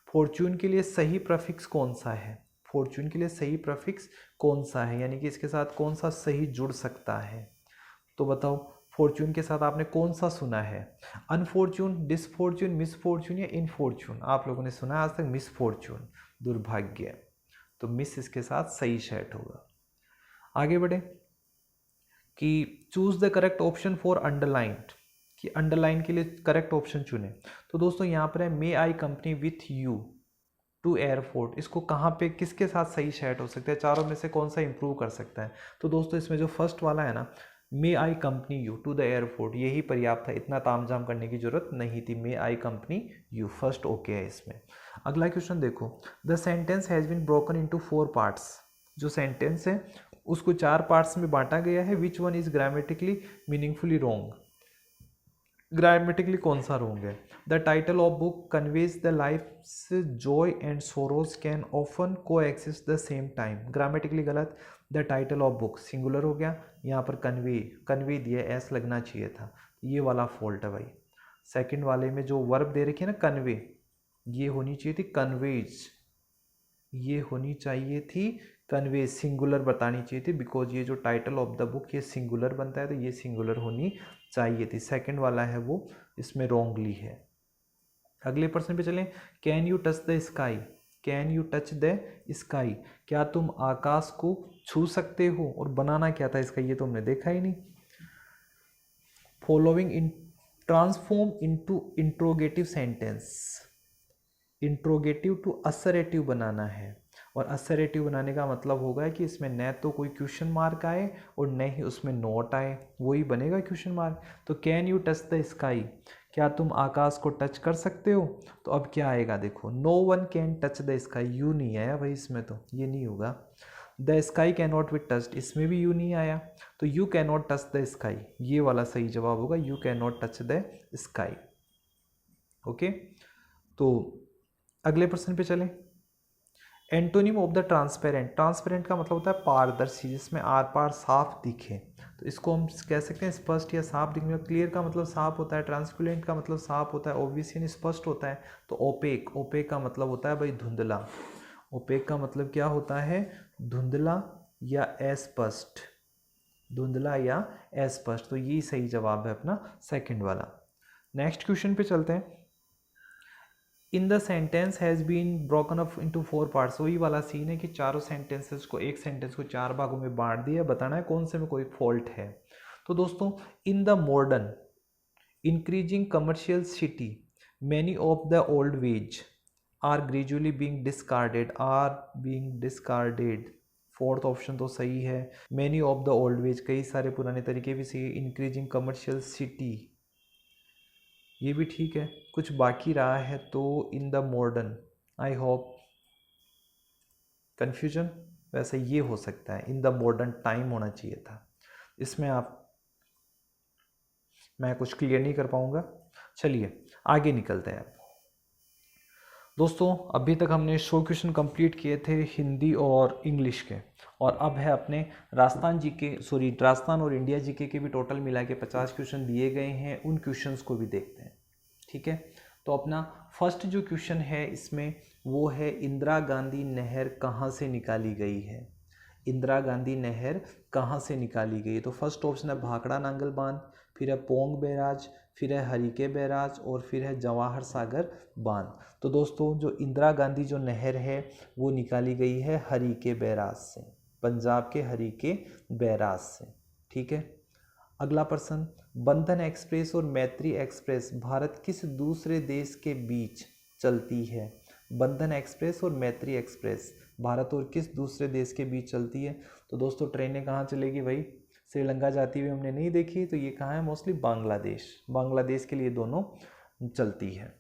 Fortune के लिए सही प्रफिक्स कौन सा है, फॉर्चून के लिए सही प्रफिक्स कौन सा है, यानी कि इसके साथ कौन सा सही जुड़ सकता है। तो बताओ फॉर्चून के साथ आपने कौन सा सुना है, अनफॉर्चून, डिसफॉर्चून, मिसफॉर्चून या इनफॉर्चून। आप लोगों ने सुना है आज तक मिसफॉर्चून, दुर्भाग्य, तो मिस इसके साथ सही सेट होगा। आगे बढ़े कि choose the correct option for underlined, कि अंडरलाइन के लिए करेक्ट ऑप्शन चुने। तो दोस्तों यहाँ पर है may I company with you to airport, इसको कहाँ पे किसके साथ सही सेट हो सकता है, चारों में से कौन सा इंप्रूव कर सकता है। तो दोस्तों इसमें जो फर्स्ट वाला है ना, may I company you to the airport, यही पर्याप्त था, इतना तामझाम करने की जरूरत नहीं थी। May I company you first okay है इसमें। अगला क्वेश्चन देखो, the sentence has been broken into 4 parts, जो सेंटेंस है उसको 4 पार्ट्स में बांटा गया है, which one is grammatically meaningfully wrong. Grammatically कौन सा रॉन्ग है? The title of book conveys the life's joy and sorrows can often coexist the same time. Grammatically गलत। The title of book singular हो गया, यहाँ पर convey दिया, S लगना चाहिए था, ये वाला फॉल्ट है भाई। सेकंड वाले में जो वर्ब दे रखी है ना कन्वे, ये होनी चाहिए थी कन्वेज, ये होनी चाहिए थी कन्वे, सिंगुलर बतानी चाहिए थी, बिकॉज ये जो टाइटल ऑफ द बुक ये सिंगुलर बनता है तो ये सिंगुलर होनी चाहिए थी। सेकंड वाला है वो इसमें रॉन्गली है। अगले प्रश्न पे चलें। Can you touch the sky, can you touch the sky, क्या तुम आकाश को छू सकते हो, और बनाना क्या था इसका ये तो हमने देखा ही नहीं। Following in transform into interrogative sentence, interrogative to assertive बनाना है, और असरेटिव बनाने का मतलब होगा कि इसमें न तो कोई क्वेश्चन मार्क आए और न ही उसमें नोट आए, वही बनेगा क्वेश्चन मार्क। तो can you touch the sky, क्या तुम आकाश को टच कर सकते हो, तो अब क्या आएगा देखो, no one can touch the sky, you नहीं आया भाई इसमें, तो ये नहीं होगा। The sky can not be touched, इसमें भी यू नहीं आया, तो you can not touch the sky, ये वाला सही जवाब होगा, you can not touch the sky. Okay, तो अगले प्रश्न पे चलें। Antonym of the transparent, transparent का मतलब होता है पारदर्शी, जिसमें आर पार साफ दिखे, तो इसको हम कह सकते हैं स्पष्ट या साफ दिखने। क्लियर का मतलब साफ होता है, ट्रांसपेरेंट का मतलब साफ होता है, ऑब्वियस यानी स्पष्ट होता है। तो ओपेक, ओपेक का मतलब होता है भाई धुंधला, ओपेक का मतलब क्या होता है, धुंधला या अस्पष्ट, धुंधला या अस्पष्ट, तो ये सही जवाब है अपना सेकंड वाला। नेक्स्ट क्वेश्चन पे चलते हैं। In the sentence has been broken up into 4 parts, वही वाला सीन है कि चारों सेंटेंसेस को, एक सेंटेंस को 4 भागों में बांट दिया, बताना है कौन से में कोई फॉल्ट है। तो दोस्तों, in the modern increasing commercial city many of the old ways are gradually being discarded, are being discarded, fourth option तो सही है। Many of the old ways, कई सारे पुराने तरीके भी सही है। इंक्रीजिंग कमर्शियल सिटी, ये भी ठीक है। कुछ बाकी रहा है तो इन the modern, I hope confusion, वैसे ये हो सकता है, इन द मॉडर्न टाइम होना चाहिए था, इसमें आप मैं कुछ क्लियर नहीं कर पाऊंगा। चलिए आगे निकलते हैं। दोस्तों, अभी तक हमने 100 क्वेश्चन कंप्लीट किए थे हिंदी और इंग्लिश के, और अब है अपने राजस्थान और इंडिया जीके के भी टोटल मिला के 50 क्वेश्चन दिए गए हैं, उन क्वेश्चंस को भी देखते हैं। ठीक है, तो अपना फर्स्ट जो क्वेश्चन है इसमें वो है, इंदिरा गांधी नहर कहाँ से निकाली गई है, इंदिरा गांधी नहर कहाँ से निकाली गई है। तो फर्स्ट ऑप्शन है भाखड़ा नांगल बांध, फिर है पोंग बैराज, फिर है हरिके बैराज, और फिर है जवाहर सागर बांध। तो दोस्तों, जो इंदिरा गांधी जो नहर है वो निकाली गई है हरिके बैराज से, पंजाब के हरिके बैराज से। ठीक है, अगला प्रश्न, बंधन एक्सप्रेस और मैत्री एक्सप्रेस भारत किस दूसरे देश के बीच चलती है। बंधन एक्सप्रेस और मैत्री एक्सप्रेस भारत और किस दूसरे देश के बीच चलती है। तो दोस्तों, ट्रेनें कहाँ चलेगी भाई, श्रीलंका जाती हुई हमने नहीं देखी, तो ये कहाँ है, मोस्टली बांग्लादेश, बांग्लादेश के लिए दोनों चलती है।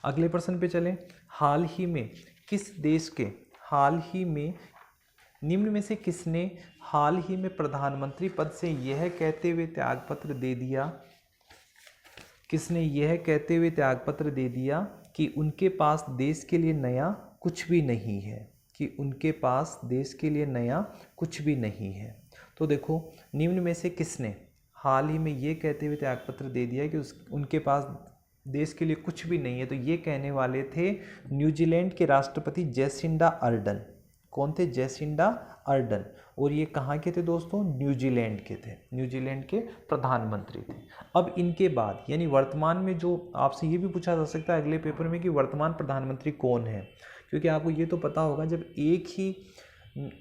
अगले प्रश्न पे चलें। हाल ही में किस देश के, हाल ही में निम्न में से किसने हाल ही में प्रधानमंत्री पद से यह कहते हुए त्यागपत्र दे दिया, किसने यह कहते हुए त्यागपत्र दे दिया कि उनके पास देश के लिए नया कुछ भी नहीं है, कि उनके पास देश के लिए नया कुछ भी नहीं है। तो देखो, निम्न में से किसने हाल ही में ये कहते हुए त्यागपत्र दे दिया कि उनके पास देश के लिए कुछ भी नहीं है, तो ये कहने वाले थे न्यूजीलैंड के राष्ट्रपति जेसिंडा अर्डन। कौन थे, जेसिंडा अर्डन, और ये कहाँ के थे दोस्तों, न्यूजीलैंड के थे, न्यूजीलैंड के प्रधानमंत्री थे। अब इनके बाद यानी वर्तमान में, जो आपसे ये भी पूछा जा सकता है अगले पेपर में कि वर्तमान प्रधानमंत्री कौन है, क्योंकि आपको ये तो पता होगा जब एक ही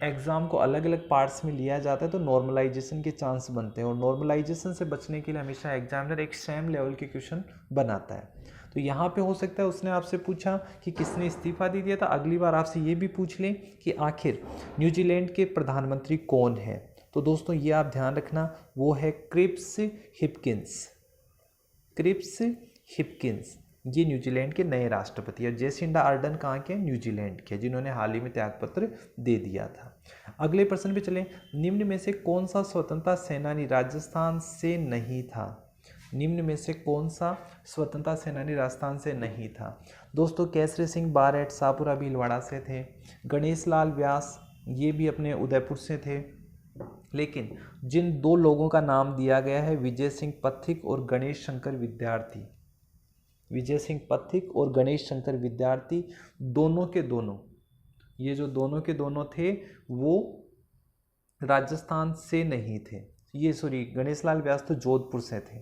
एग्ज़ाम को अलग अलग पार्ट्स में लिया जाता है तो नॉर्मलाइजेशन के चांस बनते हैं, और नॉर्मलाइजेशन से बचने के लिए हमेशा एग्जामिनर एक सेम लेवल के क्वेश्चन बनाता है। तो यहाँ पे हो सकता है उसने आपसे पूछा कि किसने इस्तीफा दे दिया था, अगली बार आपसे ये भी पूछ लें कि आखिर न्यूजीलैंड के प्रधानमंत्री कौन है। तो दोस्तों, ये आप ध्यान रखना, वो है क्रिप्स हिपकिंस, क्रिप्स हिपकिंस, ये न्यूजीलैंड के नए राष्ट्रपति है। जेसिंडा अर्डन कहाँ के, न्यूजीलैंड के, जिन्होंने हाल ही में त्यागपत्र दे दिया था। अगले प्रश्न पे चलें। निम्न में से कौन सा स्वतंत्रता सेनानी राजस्थान से नहीं था, निम्न में से कौन सा स्वतंत्रता सेनानी राजस्थान से नहीं था? दोस्तों केसरी सिंह बारेट शाहपुरा भीलवाड़ा से थे। गणेश लाल व्यास ये भी अपने उदयपुर से थे। लेकिन जिन दो लोगों का नाम दिया गया है, विजय सिंह पथिक और गणेश शंकर विद्यार्थी, विजय सिंह पथिक और गणेश शंकर विद्यार्थी, दोनों के दोनों, ये जो दोनों के दोनों थे वो राजस्थान से नहीं थे। ये सॉरी, गणेश लाल व्यास तो जोधपुर से थे,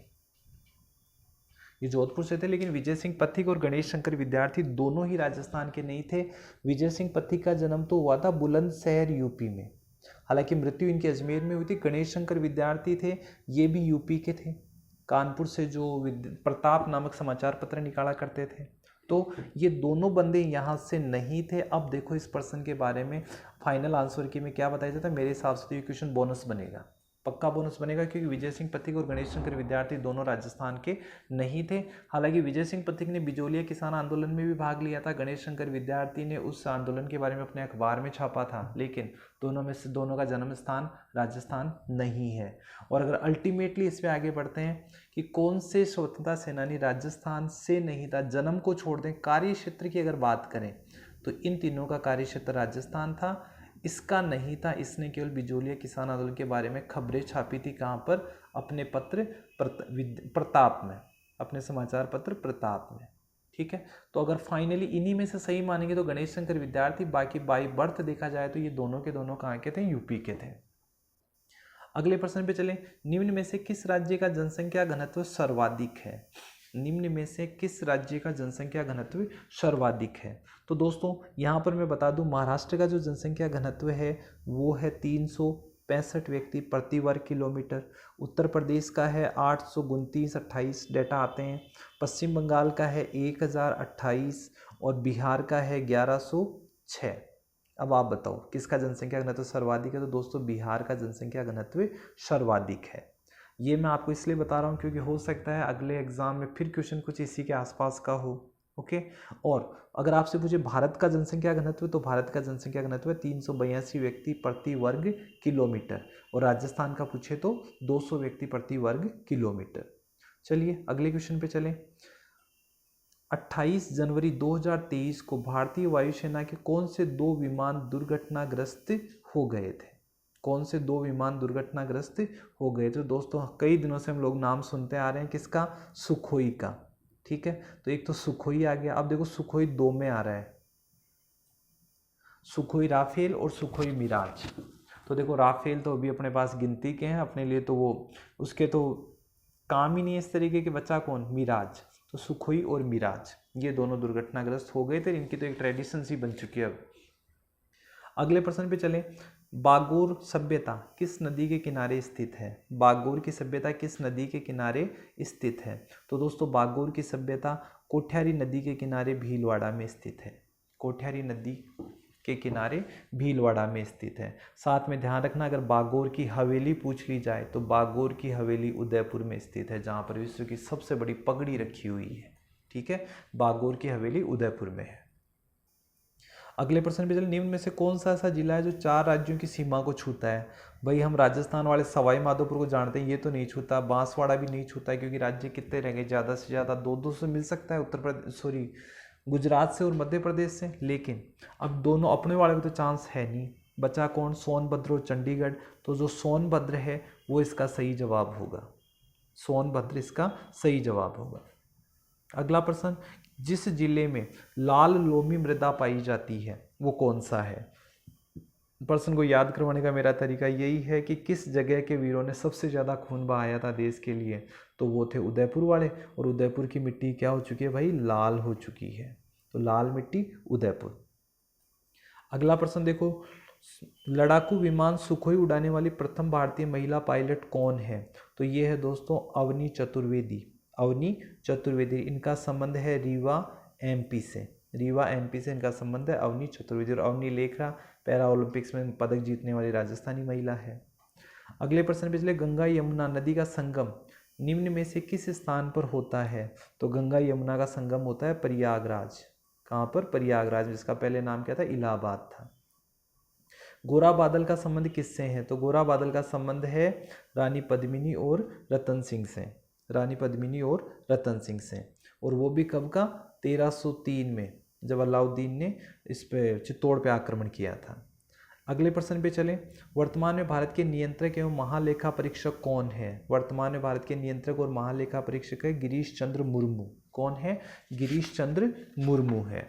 ये जोधपुर से थे। लेकिन विजय सिंह पथिक और गणेश शंकर विद्यार्थी दोनों ही राजस्थान के नहीं थे। विजय सिंह पथिक का जन्म तो हुआ था बुलंदशहर यूपी में, हालांकि मृत्यु इनकी अजमेर में हुई थी। गणेश शंकर विद्यार्थी थे, ये भी यूपी के थे, कानपुर से जो प्रताप नामक समाचार पत्र निकाला करते थे। तो ये दोनों बंदे यहाँ से नहीं थे। अब देखो इस पर्सन के बारे में फाइनल आंसर की में क्या बताया जाता है, मेरे हिसाब से तो ये क्वेश्चन बोनस बनेगा, पक्का बोनस बनेगा, क्योंकि विजय सिंह पथिक और गणेश शंकर विद्यार्थी दोनों राजस्थान के नहीं थे। हालांकि विजय सिंह पथिक ने बिजोलिया किसान आंदोलन में भी भाग लिया था, गणेश शंकर विद्यार्थी ने उस आंदोलन के बारे में अपने अखबार में छापा था, लेकिन दोनों में से दोनों का जन्म स्थान राजस्थान नहीं है। और अगर अल्टीमेटली इस पर आगे बढ़ते हैं कि कौन से स्वतंत्रता सेनानी राजस्थान से नहीं था, जन्म को छोड़ दें, कार्य क्षेत्र की अगर बात करें तो इन तीनों का कार्य क्षेत्र राजस्थान था, इसका नहीं था। इसने केवल बिजोलिया किसान आंदोलन के बारे में खबरें छापी थी, कहाँ पर, अपने पत्र प्रताप में, अपने समाचार पत्र प्रताप में, ठीक है। तो अगर फाइनली इन्हीं में से सही मानेंगे तो गणेश शंकर विद्यार्थी, बाकी बाई बर्थ देखा जाए तो ये दोनों के दोनों कहाँ के थे, यूपी के थे। अगले प्रश्न पे चलें, निम्न में से किस राज्य का जनसंख्या घनत्व सर्वाधिक है? निम्न में से किस राज्य का जनसंख्या घनत्व सर्वाधिक है? तो दोस्तों यहाँ पर मैं बता दूं, महाराष्ट्र का जो जनसंख्या घनत्व है वो है 365 व्यक्ति प्रति वर्ग किलोमीटर। उत्तर प्रदेश का है 829 डेटा आते हैं। पश्चिम बंगाल का है 1028 और बिहार का है 1106। अब आप बताओ किसका जनसंख्या घनत्व सर्वाधिक है? तो दोस्तों बिहार का जनसंख्या घनत्व सर्वाधिक है। ये मैं आपको इसलिए बता रहा हूँ क्योंकि हो सकता है अगले एग्जाम में फिर क्वेश्चन कुछ इसी के आसपास का हो, ओके। और अगर आपसे पूछे भारत का जनसंख्या घनत्व, तो भारत का जनसंख्या घनत्व है 382 व्यक्ति प्रति वर्ग किलोमीटर, और राजस्थान का पूछे तो 200 व्यक्ति प्रति वर्ग किलोमीटर। चलिए अगले क्वेश्चन पे चलें। 28 जनवरी 2023 को भारतीय वायुसेना के कौन से दो विमान दुर्घटनाग्रस्त हो गए थे? कौन से दो विमान दुर्घटनाग्रस्त हो गए? तो दोस्तों कई दिनों से हम लोग नाम सुनते आ रहे हैं, किसका? सुखोई का, ठीक है। तो एक तो सुखोई आ गया। अब देखो सुखोई 2 में आ रहा है, सुखोई राफेल और सुखोई मिराज। तो देखो राफेल तो अभी अपने पास गिनती के हैं, अपने लिए तो वो उसके तो काम ही नहीं है इस तरीके के, बच्चा कौन? मिराज। तो सुखोई और मिराज ये दोनों दुर्घटनाग्रस्त हो गए थे, इनकी तो एक ट्रेडिशन सी बन चुकी है अब। अगले प्रश्न पे चलें। बागोर सभ्यता किस नदी के किनारे स्थित है? बागोर की सभ्यता किस नदी के किनारे स्थित है? तो दोस्तों बागोर की सभ्यता कोठ्यारी नदी के किनारे भीलवाड़ा में स्थित है। कोठ्यारी नदी के किनारे भीलवाड़ा में स्थित है। साथ में ध्यान रखना, अगर बागोर की हवेली पूछ ली जाए तो बागोर की हवेली उदयपुर में स्थित है, जहाँ पर विश्व की सबसे बड़ी पगड़ी रखी हुई है, ठीक है। बागोर की हवेली उदयपुर में है। अगले प्रश्न पे चले। निम्न में से कौन सा ऐसा जिला है जो 4 राज्यों की सीमा को छूता है? भाई हम राजस्थान वाले सवाई माधोपुर को जानते हैं, ये तो नहीं छूता। बांसवाड़ा भी नहीं छूता है, क्योंकि राज्य कितने रह गए, ज़्यादा से ज़्यादा 2-2 से मिल सकता है, उत्तर प्रदेश सॉरी गुजरात से और मध्य प्रदेश से। लेकिन अब दोनों अपने वाले को तो चांस है नहीं, बचा कौन? सोनभद्र और चंडीगढ़। तो जो सोनभद्र है वो इसका सही जवाब होगा, सोनभद्र इसका सही जवाब होगा। अगला प्रश्न, जिस जिले में लाल लोमी मृदा पाई जाती है वो कौन सा है? प्रश्न को याद करवाने का मेरा तरीका यही है कि किस जगह के वीरों ने सबसे ज़्यादा खून बहाया था देश के लिए, तो वो थे उदयपुर वाले। और उदयपुर की मिट्टी क्या हो चुकी है भाई? लाल हो चुकी है। तो लाल मिट्टी उदयपुर। अगला प्रश्न देखो, लड़ाकू विमान सुखोई उड़ाने वाली प्रथम भारतीय महिला पायलट कौन है? तो ये है दोस्तों अवनी चतुर्वेदी। अवनी चतुर्वेदी, इनका संबंध है रीवा एमपी से। रीवा एमपी से इनका संबंध है अवनी चतुर्वेदी। और अवनी लेखरा पैरा ओलंपिक्स में पदक जीतने वाली राजस्थानी महिला है। अगले प्रश्न पे चले। गंगा यमुना नदी का संगम निम्न में से किस स्थान पर होता है? तो गंगा यमुना का संगम होता है प्रयागराज। कहाँ पर? प्रयागराज, जिसका पहले नाम क्या था? इलाहाबाद था। गोरा बादल का संबंध किससे है? तो गोरा बादल का संबंध है रानी पद्मिनी और रतन सिंह से। रानी पद्मिनी और रतन सिंह से। और वो भी कब का, 1303 में, जब अलाउद्दीन ने इस पे चित्तौड़ पे आक्रमण किया था। अगले प्रश्न पे चलें। वर्तमान में भारत के नियंत्रक एवं महालेखा परीक्षक कौन है? वर्तमान में भारत के नियंत्रक और महालेखा परीक्षक है गिरीश चंद्र मुर्मू। कौन है? गिरीश चंद्र मुर्मू है।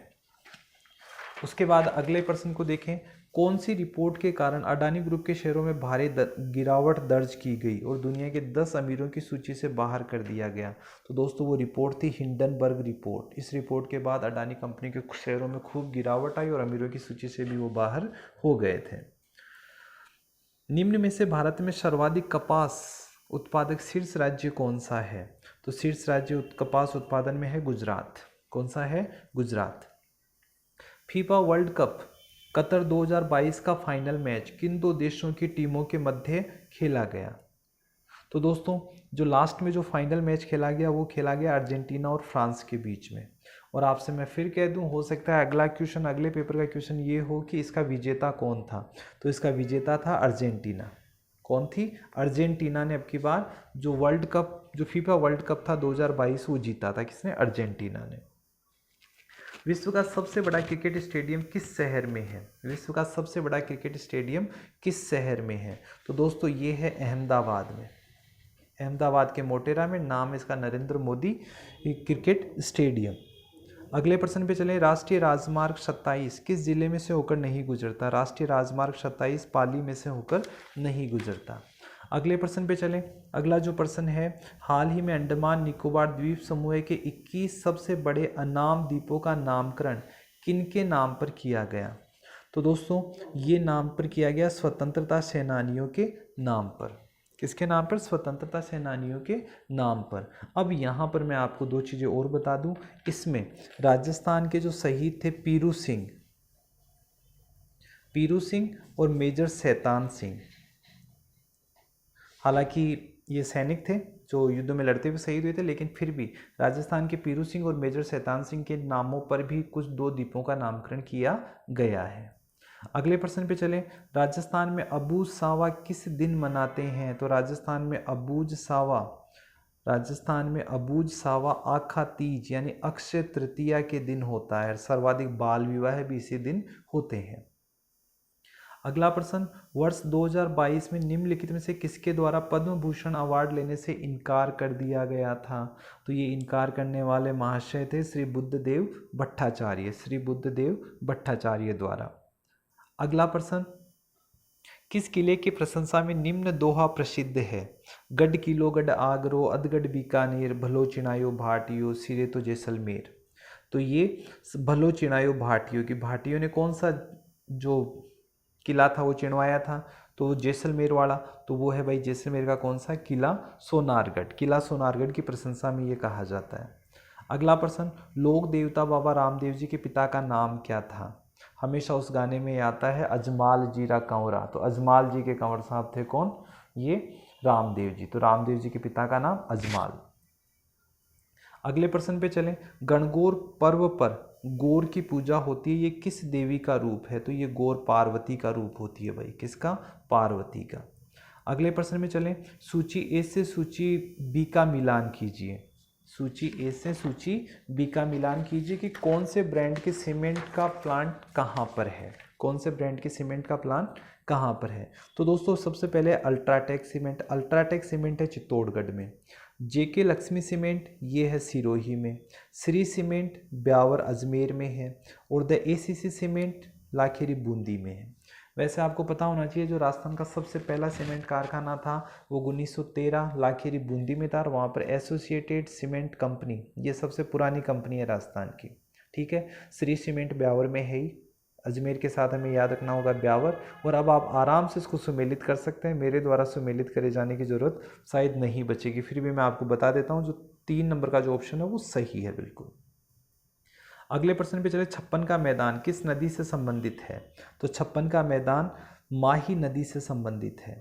उसके बाद अगले प्रश्न को देखें। कौन सी रिपोर्ट के कारण अडानी ग्रुप के शेयरों में भारी गिरावट दर्ज की गई और दुनिया के 10 अमीरों की सूची से बाहर कर दिया गया? तो दोस्तों वो रिपोर्ट थी हिंडनबर्ग रिपोर्ट। इस रिपोर्ट के बाद अडानी कंपनी के शेयरों में खूब गिरावट आई और अमीरों की सूची से भी वो बाहर हो गए थे। निम्न में से भारत में सर्वाधिक कपास उत्पादक शीर्ष राज्य कौन सा है? तो शीर्ष राज्य कपास उत्पादन में है गुजरात। कौन सा है? Gujarat. FIFA world cup Qatar 2022 का फाइनल मैच किन दो देशों की टीमों के मध्य खेला गया? तो दोस्तों जो लास्ट में जो फाइनल मैच खेला गया वो खेला गया अर्जेंटीना और फ्रांस के बीच में। और आपसे मैं फिर कह दूं, हो सकता है अगला क्वेश्चन, अगले पेपर का क्वेश्चन ये हो कि इसका विजेता कौन था। तो इसका विजेता था अर्जेंटीना। कौन थी? अर्जेंटीना ने अब की बार जो वर्ल्ड कप, जो फीफा वर्ल्ड कप था 2022 वो जीता था। किसने? अर्जेंटीना ने। विश्व का सबसे बड़ा क्रिकेट स्टेडियम किस शहर में है? विश्व का सबसे बड़ा क्रिकेट स्टेडियम किस शहर में है? तो दोस्तों ये है अहमदाबाद में। अहमदाबाद के मोटेरा में। नाम इसका नरेंद्र मोदी क्रिकेट स्टेडियम। अगले प्रश्न पे चलें। राष्ट्रीय राजमार्ग 27 किस जिले में से होकर नहीं गुजरता? राष्ट्रीय राजमार्ग 27 पाली में से होकर नहीं गुजरता। अगले प्रश्न पे चलें। अगला जो प्रश्न है, हाल ही में अंडमान निकोबार द्वीप समूह के 21 सबसे बड़े अनाम द्वीपों का नामकरण किनके नाम पर किया गया? तो दोस्तों ये नाम पर किया गया स्वतंत्रता सेनानियों के नाम पर। किसके नाम पर? स्वतंत्रता सेनानियों के नाम पर। अब यहाँ पर मैं आपको दो चीज़ें और बता दूं। इसमें राजस्थान के जो शहीद थे पीरू सिंह और मेजर शैतान सिंह, हालांकि ये सैनिक थे जो युद्ध में लड़ते हुए शहीद हुए थे, लेकिन फिर भी राजस्थान के पीरू सिंह और मेजर शैतान सिंह के नामों पर भी कुछ दो द्वीपों का नामकरण किया गया है। अगले प्रश्न पे चलें। राजस्थान में अबूझ सावा किस दिन मनाते हैं? तो राजस्थान में अबूझ सावा आखा तीज यानी अक्षय तृतीया के दिन होता है। सर्वाधिक बाल विवाह भी इसी दिन होते हैं। अगला प्रश्न, वर्ष 2022 में निम्नलिखित में से किसके द्वारा पद्म भूषण अवार्ड लेने से इनकार कर दिया गया था? तो ये इनकार करने वाले महाशय थे श्री बुद्धदेव भट्टाचार्य द्वारा। अगला प्रश्न, किस किले की प्रशंसा में निम्न दोहा प्रसिद्ध है? गढ़ किलो गढ़ आगरो, अधगढ़ बीकानेर, भलो चिनायो भाटियो, सिरे तो जैसलमेर। तो ये भलो चिनायो भाटियो की भाटियों ने कौन सा जो किला था वो चिनवाया था? तो जैसलमेर वाला। तो वो है भाई जैसलमेर का कौन सा किला? सोनारगढ़। किला सोनारगढ़ की प्रशंसा में ये कहा जाता है। अगला प्रश्न, लोक देवता बाबा रामदेव जी के पिता का नाम क्या था? हमेशा उस गाने में आता है अजमाल जीरा कंवरा। तो अजमाल जी के कंवर साहब थे कौन? ये रामदेव जी। तो रामदेव जी के पिता का नाम अजमाल। अगले प्रश्न पे चलें। गणगौर पर्व पर गौर की पूजा होती है, ये किस देवी का रूप है? तो ये गौर पार्वती का रूप होती है भाई। किसका? पार्वती का। अगले प्रश्न में चलें। सूची ए से सूची बी का मिलान कीजिए। सूची ए से सूची बी का मिलान कीजिए कि कौन से ब्रांड के सीमेंट का प्लांट कहाँ पर है? कौन से ब्रांड के सीमेंट का प्लांट कहाँ पर है? तो दोस्तों सबसे पहले अल्ट्राटेक सीमेंट है चित्तौड़गढ़ में। जेके लक्ष्मी सीमेंट ये है सिरोही में। श्री सीमेंट ब्यावर अजमेर में है। और the ACC cement Lakheri Bundi में है। वैसे आपको पता होना चाहिए जो राजस्थान का सबसे पहला सीमेंट कारखाना था वो 1913 लाखेरी बूंदी में था। और वहाँ पर एसोसिएटेड सीमेंट कंपनी, ये सबसे पुरानी कंपनी है राजस्थान की। ठीक है, श्री सीमेंट ब्यावर में है ही। अजमेर के साथ हमें याद रखना होगा ब्यावर। और अब आप आराम से इसको सुमेलित कर सकते हैं। मेरे द्वारा सुमेलित करे जाने की ज़रूरत शायद नहीं बचेगी। फिर भी मैं आपको बता देता हूँ जो 3 नंबर का जो ऑप्शन है वो सही है बिल्कुल। अगले प्रश्न पे चले। छप्पन का मैदान किस नदी से संबंधित है? तो छप्पन का मैदान माही नदी से संबंधित है।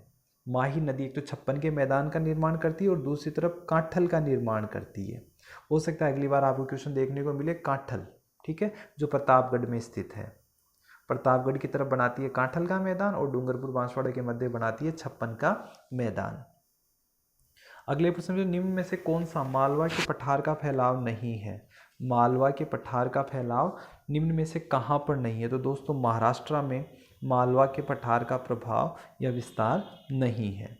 माही नदी एक तो छप्पन के मैदान का निर्माण करती है और दूसरी तरफ काठल का निर्माण करती है। हो सकता है अगली बार आपको क्वेश्चन देखने को मिले काठल, ठीक है, जो प्रतापगढ़ में स्थित है। प्रतापगढ़ की तरफ बनाती है काठल का मैदान और डूंगरपुर बांसवाड़ा के मध्य बनाती है छप्पन का मैदान। अगले प्रश्न में, निम्न में से कौन सा मालवा के पठार का फैलाव नहीं है? मालवा के पठार का फैलाव निम्न में से कहाँ पर नहीं है? तो दोस्तों महाराष्ट्र में मालवा के पठार का प्रभाव या विस्तार नहीं है।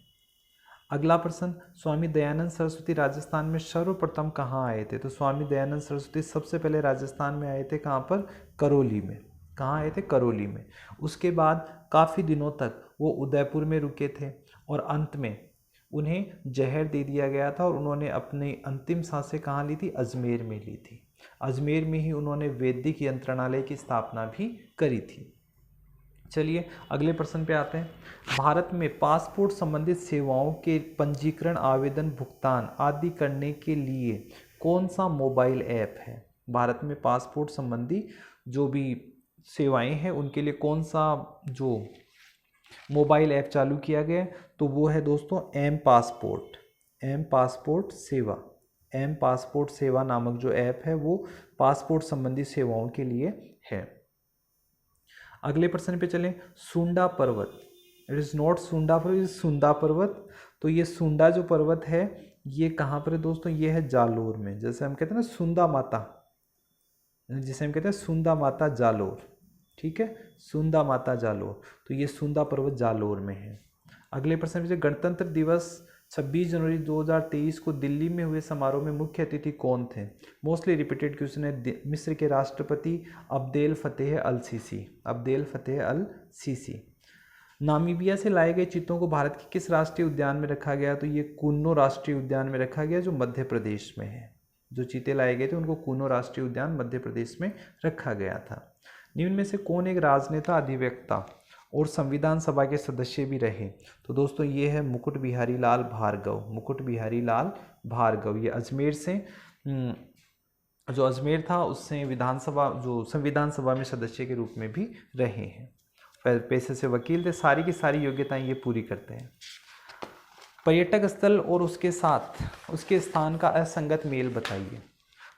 अगला प्रश्न, स्वामी दयानंद सरस्वती राजस्थान में सर्वप्रथम कहाँ आए थे? तो स्वामी दयानंद सरस्वती सबसे पहले राजस्थान में आए थे, कहाँ पर? करौली में। कहाँ आए थे? करौली में। उसके बाद काफ़ी दिनों तक वो उदयपुर में रुके थे और अंत में उन्हें जहर दे दिया गया था और उन्होंने अपनी अंतिम सांसें कहाँ ली थी? अजमेर में ली थी। अजमेर में ही उन्होंने वैदिक यंत्रणालय की स्थापना भी करी थी। चलिए अगले प्रश्न पे आते हैं। भारत में पासपोर्ट संबंधित सेवाओं के पंजीकरण, आवेदन, भुगतान आदि करने के लिए कौन सा मोबाइल ऐप है? भारत में पासपोर्ट संबंधी जो भी सेवाएं हैं उनके लिए कौन सा जो मोबाइल ऐप चालू किया गया है? तो वो है दोस्तों एम पासपोर्ट। एम पासपोर्ट सेवा। एम पासपोर्ट सेवा नामक जो ऐप है वो पासपोर्ट संबंधी सेवाओं के लिए है। अगले प्रश्न पे चलें। सुंडा पर्वत, इट इज़ नॉट सुंडा पर्वत, इज सुंदा पर्वत। तो ये सुंडा जो पर्वत है ये कहाँ पर है दोस्तों? ये है जालोर में। जैसे हम कहते हैं ना सुंदा माता, जिसे हम कहते हैं सुंदा माता जालोर, ठीक है, सुंदा माता जालोर। तो ये सुंदा पर्वत जालोर में है। अगले प्रश्न पे, गणतंत्र दिवस 26 जनवरी 2023 को दिल्ली में हुए समारोह में मुख्य अतिथि कौन थे? मोस्टली रिपीटेड क्वेश्चन है। मिस्र के राष्ट्रपति अब्देल फतेह अल सीसी। अब्देल फतेह अल सीसी। नामीबिया से लाए गए चीतों को भारत के किस राष्ट्रीय उद्यान में रखा गया? तो ये कूनो राष्ट्रीय उद्यान में रखा गया जो मध्य प्रदेश में है। जो चीते लाए गए थे उनको कूनो राष्ट्रीय उद्यान मध्य प्रदेश में रखा गया था। निम्न में से कौन एक राजनेता, अधिवक्ता और संविधान सभा के सदस्य भी रहे? तो दोस्तों ये है मुकुट बिहारी लाल भार्गव। मुकुट बिहारी लाल भार्गव ये अजमेर से जो अजमेर था उससे विधानसभा जो संविधान सभा में सदस्य के रूप में भी रहे हैं। पैसे से वकील थे। सारी की सारी योग्यताएं ये पूरी करते हैं। पर्यटक स्थल और उसके साथ उसके स्थान का असंगत मेल बताइए।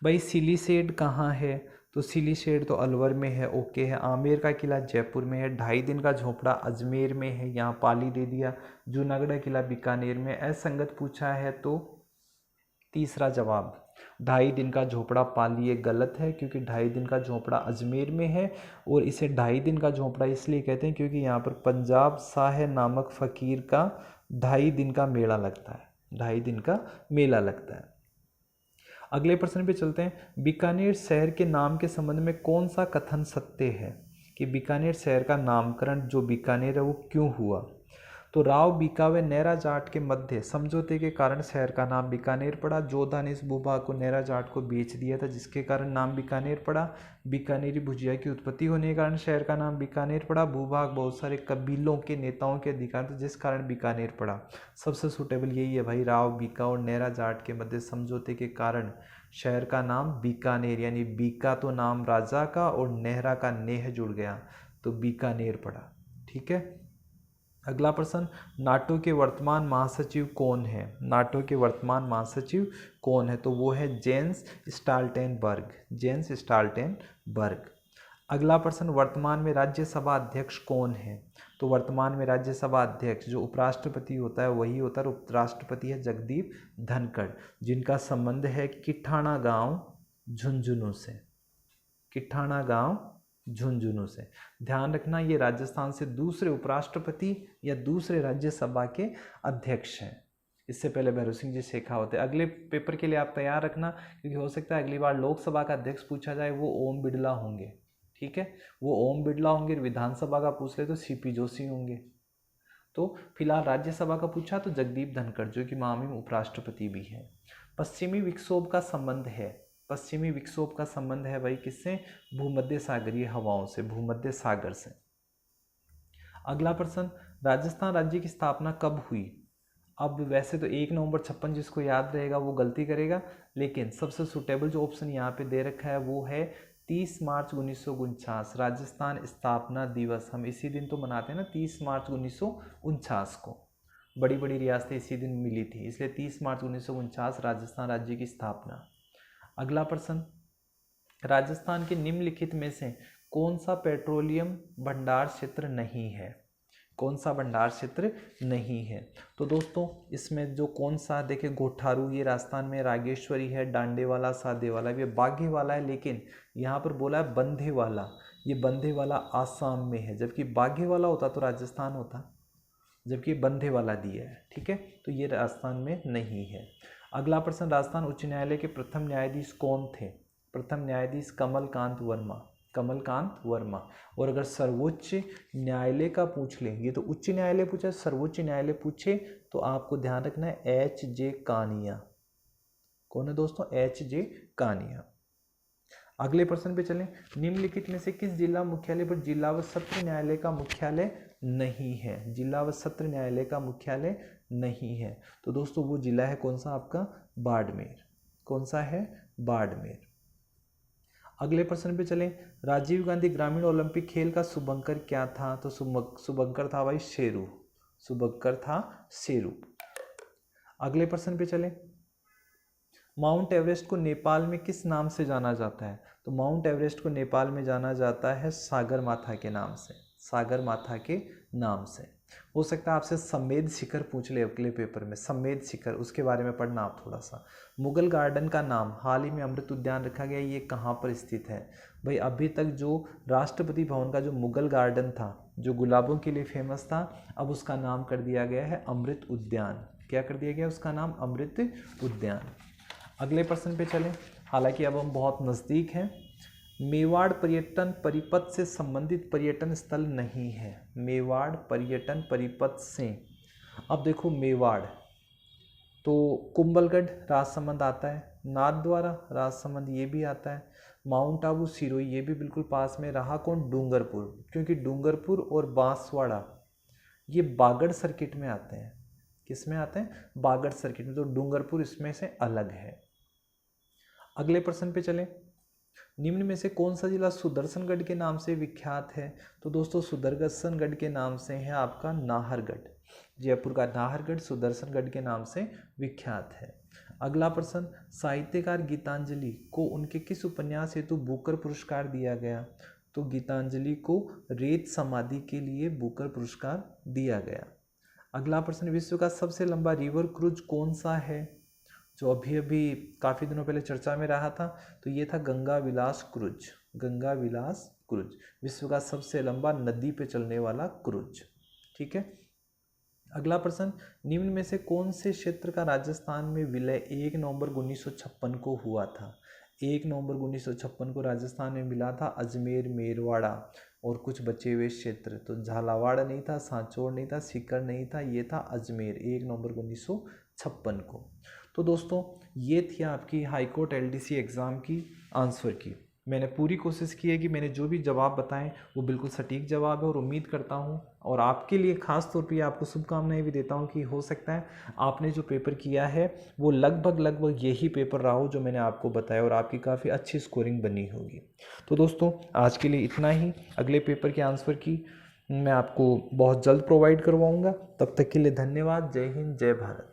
भाई सिलीसेड कहाँ है? तो सिलीसेड तो अलवर में है, ओके है। आमेर का किला जयपुर में है। 2.5 दिन का झोपड़ा अजमेर में है, यहाँ पाली दे दिया। जूनागढ़ किला बीकानेर में। असंगत पूछा है तो तीसरा जवाब 2.5 दिन का झोपड़ा पाली ये गलत है, क्योंकि 2.5 दिन का झोपड़ा अजमेर में है और इसे 2.5 दिन का झोपड़ा इसलिए कहते हैं क्योंकि यहाँ पर पंजाब साह नामक फकीर का 2.5 दिन का मेला लगता है। 2.5 दिन का मेला लगता है। अगले प्रश्न पे चलते हैं। बीकानेर शहर के नाम के संबंध में कौन सा कथन सत्य है कि बीकानेर शहर का नामकरण जो बीकानेर है वो क्यों हुआ? तो राव बीका व नैरा जाट के मध्य समझौते के कारण शहर का नाम बीकानेर पड़ा। जोधा ने इस भूभाग को नैरा जाट को बेच दिया था जिसके कारण नाम बीकानेर पड़ा। बीकानेरी भुजिया की उत्पत्ति होने के कारण शहर का नाम बीकानेर पड़ा। भूभाग बहुत सारे कबीलों के नेताओं के अधिकार थे जिस कारण बीकानेर पड़ा। सबसे सुटेबल यही है भाई, राव बीका और नैरा जाट के मध्य समझौते के कारण शहर का नाम बीकानेर, यानी बीका तो नाम राजा का और नेहरा का नेह जुड़ गया तो बीकानेर पड़ा। ठीक है। अगला प्रश्न, नाटो के वर्तमान महासचिव कौन है? नाटो के वर्तमान महासचिव कौन है? तो वो है जेंस स्टाल्टेनबर्ग। जेंस स्टाल्टेनबर्ग। अगला प्रश्न, वर्तमान में राज्यसभा अध्यक्ष कौन है? तो वर्तमान में राज्यसभा अध्यक्ष जो उपराष्ट्रपति होता है वही होता है। उपराष्ट्रपति है जगदीप धनखड़, जिनका संबंध है किठाणा गांव झुंझुनू से। किठाणा गांव झुंझुनू से। ध्यान रखना ये राजस्थान से दूसरे उपराष्ट्रपति या दूसरे राज्यसभा के अध्यक्ष हैं। इससे पहले भैरव सिंह जी शेखावत है। अगले पेपर के लिए आप तैयार रखना क्योंकि हो सकता है अगली बार लोकसभा का अध्यक्ष पूछा जाए वो ओम बिड़ला होंगे। ठीक है, वो ओम बिड़ला होंगे। विधानसभा का पूछ ले तो सीपी जोशी होंगे। तो फिलहाल राज्यसभा का पूछा तो जगदीप धनखड़ जो कि महामहिम उपराष्ट्रपति भी है। पश्चिमी विक्षोभ का संबंध है। पश्चिमी विक्षोभ का संबंध है भाई किससे? भूमध्य सागरीय हवाओं से, भूमध्य सागर से। अगला प्रश्न, राजस्थान राज्य की स्थापना कब हुई? अब वैसे तो 1 नवंबर 56 जिसको याद रहेगा वो गलती करेगा, लेकिन सबसे सुटेबल जो ऑप्शन यहाँ पे दे रखा है वो है 30 मार्च 1949 राजस्थान स्थापना दिवस। हम इसी दिन तो मनाते हैं ना, 30 मार्च 1949 को। बड़ी बड़ी रियासतें इसी दिन मिली थी, इसलिए 30 मार्च 1949 राजस्थान राज्य की स्थापना। अगला प्रश्न, राजस्थान के निम्नलिखित में से कौन सा पेट्रोलियम भंडार क्षेत्र नहीं है? कौन सा भंडार क्षेत्र नहीं है। तो दोस्तों इसमें जो कौन सा, देखिए गोठारू ये राजस्थान में, रागेश्वरी है, डांडेवाला, सादेवाला, ये बाघेवाला है, लेकिन यहाँ पर बोला है बंधेवाला, ये बंधेवाला आसाम में है, जबकि बाघेवाला होता तो राजस्थान होता, जबकि बंधेवाला दिया है। ठीक है, तो ये राजस्थान में नहीं है। अगला प्रश्न, राजस्थान उच्च न्यायालय के प्रथम न्यायाधीश कौन थे? प्रथम न्यायाधीश कमलकांत वर्मा, कमलकांत वर्मा। और अगर सर्वोच्च न्यायालय का पूछ लें, ये तो उच्च न्यायालय पूछा, सर्वोच्च न्यायालय पूछे तो आपको ध्यान रखना है एच.जे. कानिया। कौन है दोस्तों? एच.जे. कानिया। अगले प्रश्न पे चलें, निम्नलिखित में से किस जिला मुख्यालय पर जिला व सत्र न्यायालय का मुख्यालय नहीं है? जिला व सत्र न्यायालय का मुख्यालय नहीं है। तो दोस्तों वो जिला है कौन सा आपका? बाड़मेर। कौन सा है? बाड़मेर। अगले प्रश्न पे चलें, राजीव गांधी ग्रामीण ओलंपिक खेल का शुभंकर क्या था? तो शुभंकर था भाई शेरू, शुभंकर था शेरू। अगले प्रश्न पे चलें, माउंट एवरेस्ट को नेपाल में किस नाम से जाना जाता है? तो माउंट एवरेस्ट को नेपाल में जाना जाता है सागरमाथा के नाम से, सागरमाथा के नाम से। हो सकता है आपसे समेद शिखर पूछ ले अगले पेपर में, समेद शिखर, उसके बारे में पढ़ना आप थोड़ा सा। मुगल गार्डन का नाम हाल ही में अमृत उद्यान रखा गया, ये कहाँ पर स्थित है? भाई अभी तक जो राष्ट्रपति भवन का जो मुगल गार्डन था, जो गुलाबों के लिए फेमस था, अब उसका नाम कर दिया गया है अमृत उद्यान। क्या कर दिया गया उसका नाम? अमृत उद्यान। अगले प्रश्न पे चलें, हालांकि अब हम बहुत नज़दीक हैं। मेवाड़ पर्यटन परिपथ से संबंधित पर्यटन स्थल नहीं है। मेवाड़ पर्यटन परिपथ से, अब देखो मेवाड़ तो कुंभलगढ़ राजसमंद आता है, नाथद्वारा राजसमंद ये भी आता है, माउंट आबू सिरोही ये भी बिल्कुल पास में। रहा कौन? डूंगरपुर, क्योंकि डूंगरपुर और बांसवाड़ा ये बागड़ सर्किट में आते हैं। किस में आते हैं? बागड़ सर्किट में, तो डूंगरपुर इसमें से अलग है। अगले प्रश्न पे चलें, निम्न में से कौन सा जिला सुदर्शनगढ़ के नाम से विख्यात है? तो दोस्तों सुदर्शनगढ़ के नाम से है आपका नाहरगढ़, जयपुर का नाहरगढ़ सुदर्शनगढ़ के नाम से विख्यात है। अगला प्रश्न, साहित्यकार गीतांजलि को उनके किस उपन्यास हेतु बुकर पुरस्कार दिया गया? तो गीतांजलि को रेत समाधि के लिए बुकर पुरस्कार दिया गया। अगला प्रश्न, विश्व का सबसे लंबा रिवर क्रूज कौन सा है? जो अभी अभी काफ़ी दिनों पहले चर्चा में रहा था, तो ये था गंगा विलास क्रूज, गंगा विलास क्रूज, विश्व का सबसे लंबा नदी पे चलने वाला क्रूज। ठीक है। अगला प्रश्न, निम्न में से कौन से क्षेत्र का राजस्थान में विलय 1 नवंबर 1956 को हुआ था? 1 नवंबर 1956 को राजस्थान में मिला था अजमेर, मेरवाड़ा और कुछ बचे हुए क्षेत्र। तो झालावाड़ नहीं था, सांचौर नहीं था, सीकर नहीं था, ये था अजमेर 1 नवंबर 1956 को। तो दोस्तों ये थी आपकी हाईकोर्ट एलडीसी एग्ज़ाम की आंसर की। मैंने पूरी कोशिश की है कि मैंने जो भी जवाब बताएं वो बिल्कुल सटीक जवाब है, और उम्मीद करता हूं और आपके लिए ख़ास तौर पे आपको शुभकामनाएं भी देता हूं कि हो सकता है आपने जो पेपर किया है वो लगभग यही पेपर रहा हो जो मैंने आपको बताया, और आपकी काफ़ी अच्छी स्कोरिंग बनी होगी। तो दोस्तों आज के लिए इतना ही। अगले पेपर के आंसर की मैं आपको बहुत जल्द प्रोवाइड करवाऊँगा। तब तक के लिए धन्यवाद। जय हिंद, जय भारत।